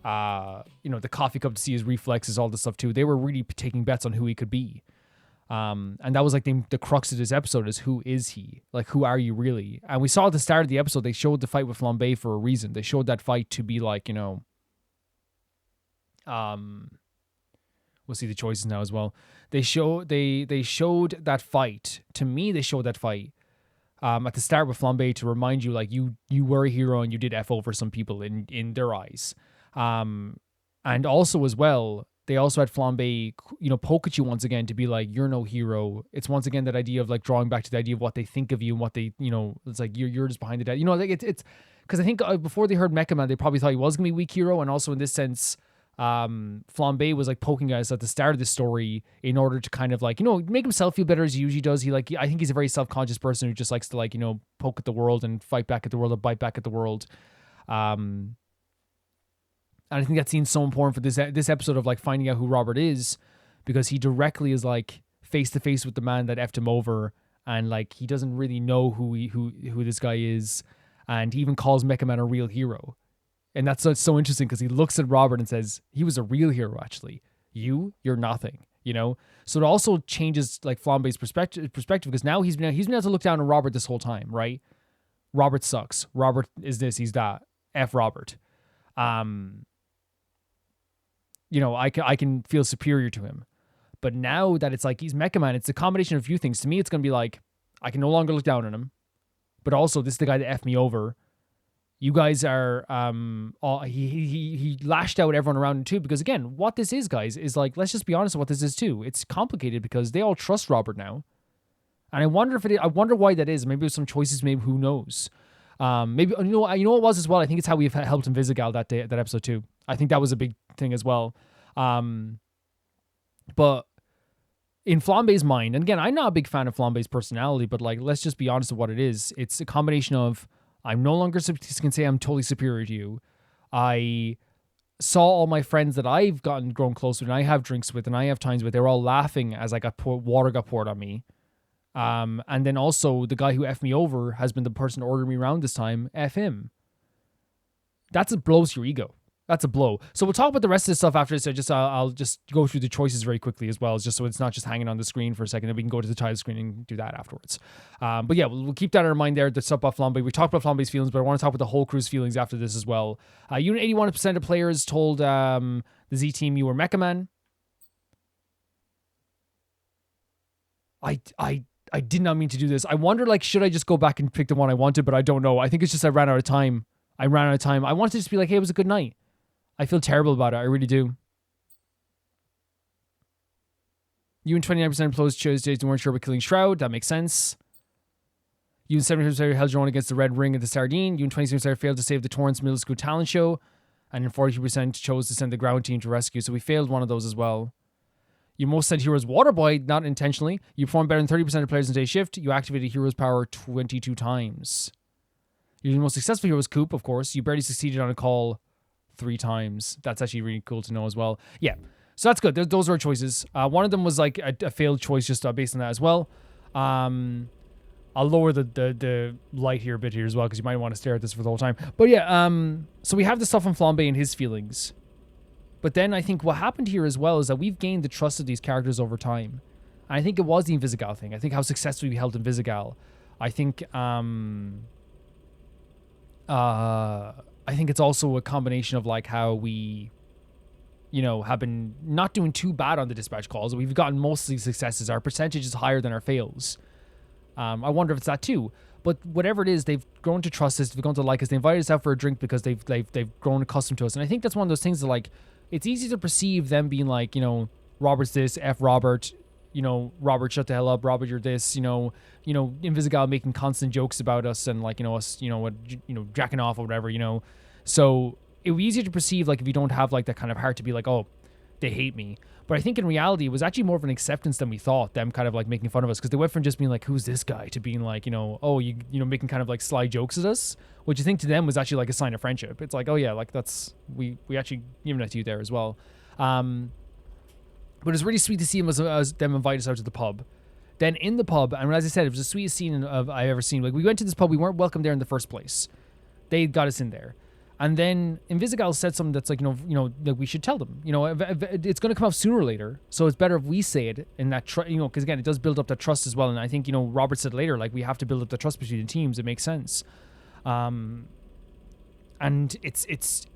A: the coffee cup to see his reflexes, all this stuff too. They were really taking bets on who he could be. And that was like the crux of this episode is who is he? Like, who are you really? And we saw at the start of the episode, they showed the fight with Flambe for a reason. They showed that fight to be like, we'll see the choices now as well. They showed that fight. To me, they showed that fight at the start with Flambe to remind you, like, you were a hero and you did F over some people in their eyes. And also as well, they also had Flambe, poke at you once again to be like, you're no hero. It's once again that idea of like drawing back to the idea of what they think of you and what they, it's like you're just behind the dead. Like it's because I think before they heard Mecha Man, they probably thought he was gonna be weak hero, and also in this sense, Flambe was like poking us at the start of the story in order to kind of like make himself feel better as he usually does. I think he's a very self-conscious person who just likes to like poke at the world and fight back at the world or bite back at the world. And I think that scene's so important for this episode of like finding out who Robert is, because he directly is like face to face with the man that effed him over, and like he doesn't really know who this guy is, and he even calls Mecha Man a real hero, and that's so interesting because he looks at Robert and says he was a real hero actually. You're nothing, So it also changes like Flambe's perspective because now he's been able to look down on Robert this whole time, right? Robert sucks. Robert is this. He's that. F Robert. I can feel superior to him. But now that it's like he's Mecha Man, it's a combination of a few things. To me, it's going to be like, I can no longer look down on him. But also, this is the guy that F'd me over. You guys are, he lashed out at everyone around him too. Because again, what this is, guys, is like, let's just be honest with what this is too. It's complicated because they all trust Robert now. And I wonder I wonder why that is. Maybe it was some choices, maybe who knows. Maybe, you know what it was as well? I think it's how we've helped Invisigal that episode too. I think that was a big thing as well. But in Flambe's mind, and again, I'm not a big fan of Flambe's personality, but like, let's just be honest with what it is. It's a combination of, I'm no longer can say I'm totally superior to you. I saw all my friends that I've grown close with and I have drinks with and I have times with, they're all laughing as I water got poured on me. And then also the guy who F'd me over has been the person ordering me around this time. F him. That's a blow to your ego. That's a blow. So we'll talk about the rest of this stuff after this. I'll just go through the choices very quickly as well, just so it's not just hanging on the screen for a second. Then we can go to the title screen and do that afterwards. But yeah, we'll keep that in our mind there. The stuff about Flambe. We talked about Flambe's feelings, but I want to talk about the whole crew's feelings after this as well. Unit 81% of players told the Z team you were Mecha Man. I did not mean to do this. I wonder, like, should I just go back and pick the one I wanted, but I don't know. I think it's just I ran out of time. I wanted to just be like, hey, it was a good night. I feel terrible about it. I really do. You and 29% of players chose days and weren't sure about killing Shroud. That makes sense. You and 70% held your own against the Red Ring of the Sardine. You and 27% failed to save the Torrance Middle School talent show. And then 42% chose to send the ground team to rescue. So we failed one of those as well. You most sent Heroes Waterboy, not intentionally. You performed better than 30% of players in day shift. You activated Heroes Power 22 times. Your most successful hero was Coop, of course. You barely succeeded on a call 3 times. That's actually really cool to know as well. Yeah, so that's good. Those are our choices. One of them was like a failed choice just based on that as well. I'll lower the light here a bit here as well because you might want to stare at this for the whole time. But yeah, so we have the stuff on Flambe and his feelings. But then I think what happened here as well is that we've gained the trust of these characters over time. And I think it was the Invisigal thing. I think how successfully we held Invisigal. I think it's also a combination of like how we, have been not doing too bad on the dispatch calls. We've gotten mostly successes. Our percentage is higher than our fails. I wonder if it's that too. But whatever it is, they've grown to trust us. They've grown to like us. They invited us out for a drink because they've grown accustomed to us. And I think that's one of those things that like, it's easy to perceive them being like, Robert's this, F Robert, Robert, shut the hell up, Robert, you're this, Invisigal making constant jokes about us and like, us, jacking off or whatever, So it would be easier to perceive like if you don't have like that kind of heart to be like, oh, they hate me. But I think in reality, it was actually more of an acceptance than we thought, them kind of like making fun of us. Because they went from just being like, who's this guy, to being like, oh, you know, making kind of like sly jokes at us, which I think to them was actually like a sign of friendship. It's like, oh yeah, like we actually given it to you there as well. But it's really sweet to see them as them invite us out to the pub. Then in the pub, and as I said, it was the sweetest scene I've ever seen. Like, we went to this pub, we weren't welcome there in the first place. They got us in there. And then Invisigal said something that's like, that we should tell them. It's going to come out sooner or later, so it's better if we say it in that, because again, it does build up that trust as well. And I think, Robert said later, like, we have to build up the trust between the teams. It makes sense. And it's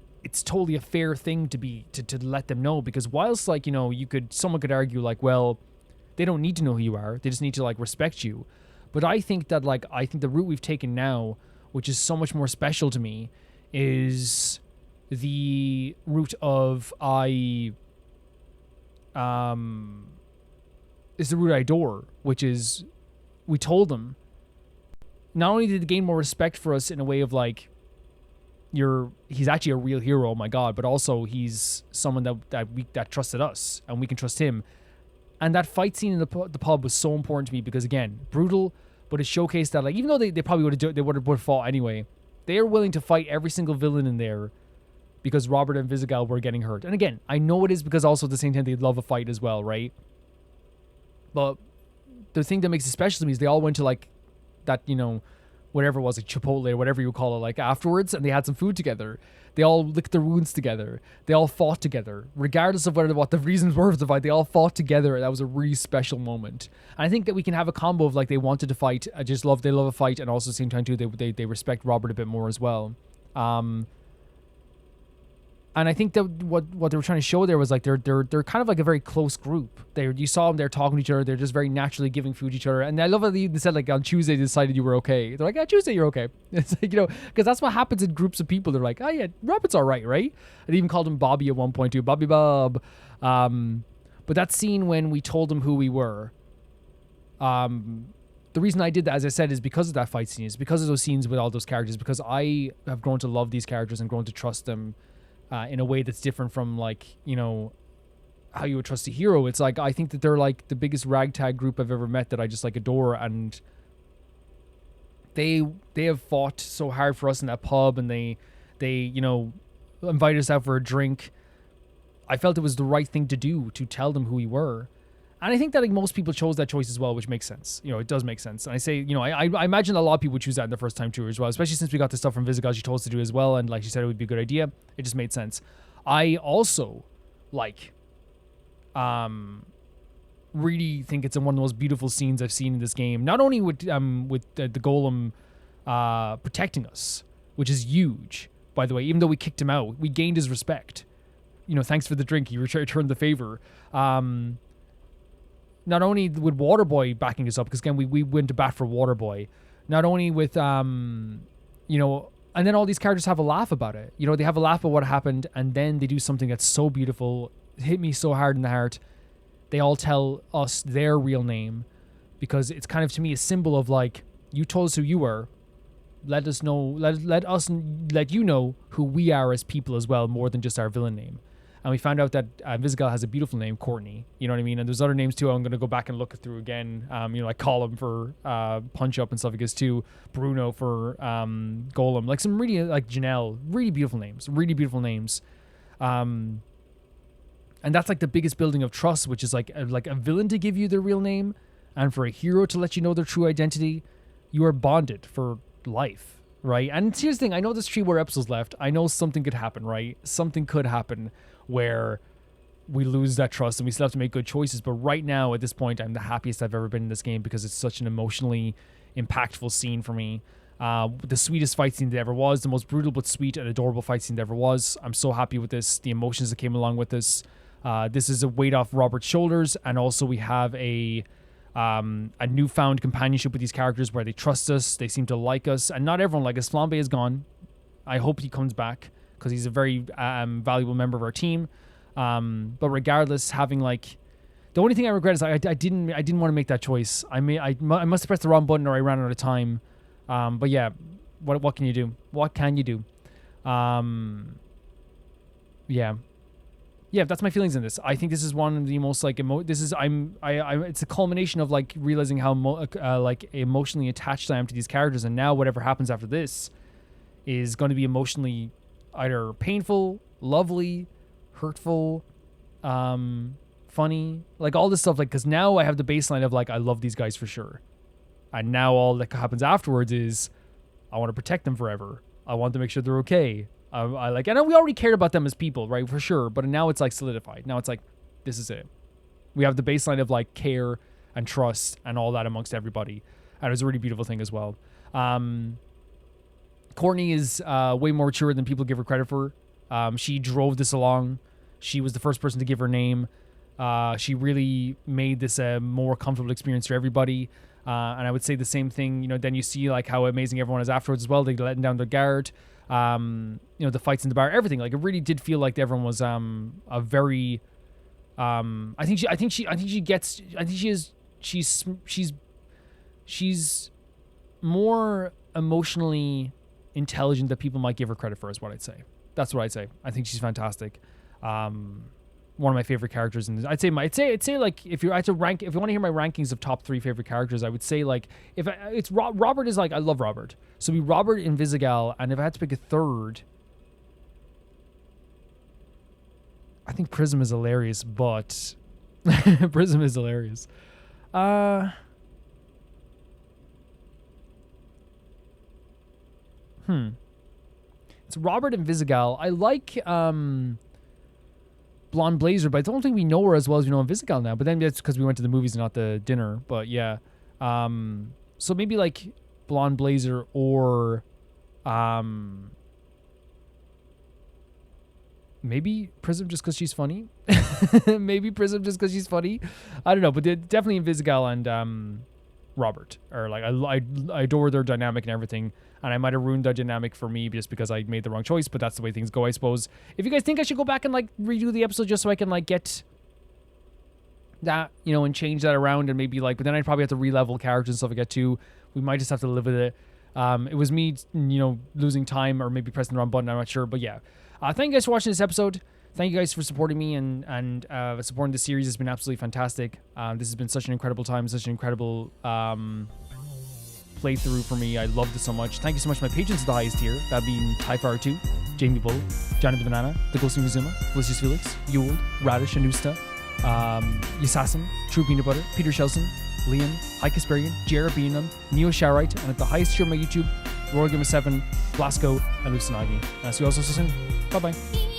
A: totally a fair thing to let them know, because whilst like, someone could argue like, well, they don't need to know who you are. They just need to like respect you. But I think that the route we've taken now, which is so much more special to me, is the route of is the route I adore, which is we told them not only did they gain more respect for us in a way of like he's actually a real hero, oh my god, but also he's someone that trusted us and we can trust him. And that fight scene in the pub was so important to me because, again, brutal, but it showcased that, like, even though they probably would have fought anyway, they are willing to fight every single villain in there because Robert and Visigal were getting hurt. And again, I know it is because also at the same time they love a fight as well, right? But the thing that makes it special to me is they all went to like that, whatever it was, like Chipotle or whatever you call it, like afterwards, and they had some food together. They all licked their wounds together. They all fought together, regardless of what the reasons were for the fight. They all fought together. That was a really special moment. And I think that we can have a combo of like they wanted to fight, they love a fight, and also at the same time too they respect Robert a bit more as well. And I think that what they were trying to show there was like they're kind of like a very close group. You saw them there talking to each other. They're just very naturally giving food to each other. And I love how they said like on Tuesday they decided you were okay. They're like, yeah, Tuesday you're okay. It's like, because that's what happens in groups of people. They're like, oh yeah, Robert's all right? And they even called him Bobby at one point too, Bobby Bob. But that scene when we told him who we were, the reason I did that, as I said, is because of that fight scene. Is because of those scenes with all those characters. Because I have grown to love these characters and grown to trust them. In a way that's different from like, how you would trust a hero. It's like, I think that they're like the biggest ragtag group I've ever met that I just like adore. And they have fought so hard for us in that pub, and they invited us out for a drink. I felt it was the right thing to do to tell them who we were. And I think that like most people chose that choice as well, which makes sense. It does make sense. And I say, I imagine a lot of people would choose that in the first time too as well, especially since we got the stuff from Visigal she told us to do as well. And like she said, it would be a good idea. It just made sense. I also really think it's one of the most beautiful scenes I've seen in this game. Not only with the golem protecting us, which is huge, by the way, even though we kicked him out, we gained his respect. Thanks for the drink. He returned the favor. Not only with Waterboy backing us up, because again, we went to bat for Waterboy. Not only with, and then all these characters have a laugh about it. They have a laugh about what happened, and then they do something that's so beautiful. It hit me so hard in the heart. They all tell us their real name, because it's kind of, to me, a symbol of like, you told us who you were. Let us know, let you know who we are as people as well, more than just our villain name. And we found out that Visigal has a beautiful name, Courtney. You know what I mean? And there's other names too. I'm going to go back and look through again. Like Colum for Punch Up and stuff like this too. Bruno for Golem. Like some really, like Janelle. Really beautiful names. And that's like the biggest building of trust, which is like a villain to give you their real name, and for a hero to let you know their true identity. You are bonded for life, right? And here's the thing. I know there's 3 more episodes left. I know something could happen, right? Something could happen where we lose that trust and we still have to make good choices. But right now, at this point, I'm the happiest I've ever been in this game because it's such an emotionally impactful scene for me. The sweetest fight scene that ever was, the most brutal but sweet and adorable fight scene that ever was. I'm so happy with this. The emotions that came along with this. This is a weight off Robert's shoulders, and also we have a newfound companionship with these characters where they trust us, they seem to like us, and not everyone like us. Flambe is gone. I hope he comes back, because he's a very valuable member of our team. But regardless, having like, the only thing I regret is I didn't want to make that choice. I must have pressed the wrong button, or I ran out of time. But yeah, what can you do? What can you do? Yeah. yeah, that's my feelings in this. I think this is one of the most like it's a culmination of like realizing how like emotionally attached I am to these characters, and now whatever happens after this is going to be emotionally either painful, lovely, hurtful, funny, like all this stuff. Like, because now I have the baseline of like I love these guys for sure, and now all that happens afterwards is I want to protect them forever. I want to make sure they're okay. I like, I know we already cared about them as people, right, for sure, but now it's like solidified. Now it's like, this is it. We have the baseline of like care and trust and all that amongst everybody, and it was a really beautiful thing as well. Courtney is way more mature than people give her credit for. She drove this along. She was the first person to give her name. She really made this a more comfortable experience for everybody. And I would say the same thing, you know, then you see like how amazing everyone is afterwards as well. They letting down their guard. You know, the fights in the bar, everything. Like, it really did feel like everyone was a very she's more emotionally intelligent than people might give her credit for, is what I'd say. That's what I'd say. I think she's fantastic. One of my favorite characters, and I'd say like if you want to hear my rankings of top 3 favorite characters, I would say like Robert is like, I love Robert, so it'd be Robert and Visigal, and if I had to pick a third, I think Prism is hilarious, but Prism is hilarious. It's Robert and Visigal. I like Blonde Blazer, but I don't think we know her as well as we know Visigal now. But then that's because we went to the movies and not the dinner. But yeah. So maybe like Blonde Blazer or maybe Prism just because she's funny. Maybe Prism just because she's funny. I don't know, but definitely Visigal and Robert, or like I adore their dynamic and everything. And I might have ruined that dynamic for me just because I made the wrong choice, but that's the way things go, I suppose. If you guys think I should go back and like redo the episode just so I can like get that, you know, and change that around, and maybe like, but then I'd probably have to re-level characters and stuff like that too. We might just have to live with it. It was me, you know, losing time or maybe pressing the wrong button. I'm not sure, but yeah. Thank you guys for watching this episode. Thank you guys for supporting me and supporting the series. It's been absolutely fantastic. This has been such an incredible time, such an incredible playthrough for me. I loved it so much. Thank you so much to my patrons at the highest tier. That'd be Typhar 2, Jamie Bull, Johnny the Banana, The Ghosting Rizuma, Felicius Felix, Yule, Radish, Anusta, Yasasim, True Peanut Butter, Peter Shelson, Liam, High Kasperian, Jared Beanham, Neo Sharite, and at the highest tier of my YouTube, Royal Gamer 7, Blasco, and Lucinagi. And I'll see you all so soon. Bye bye.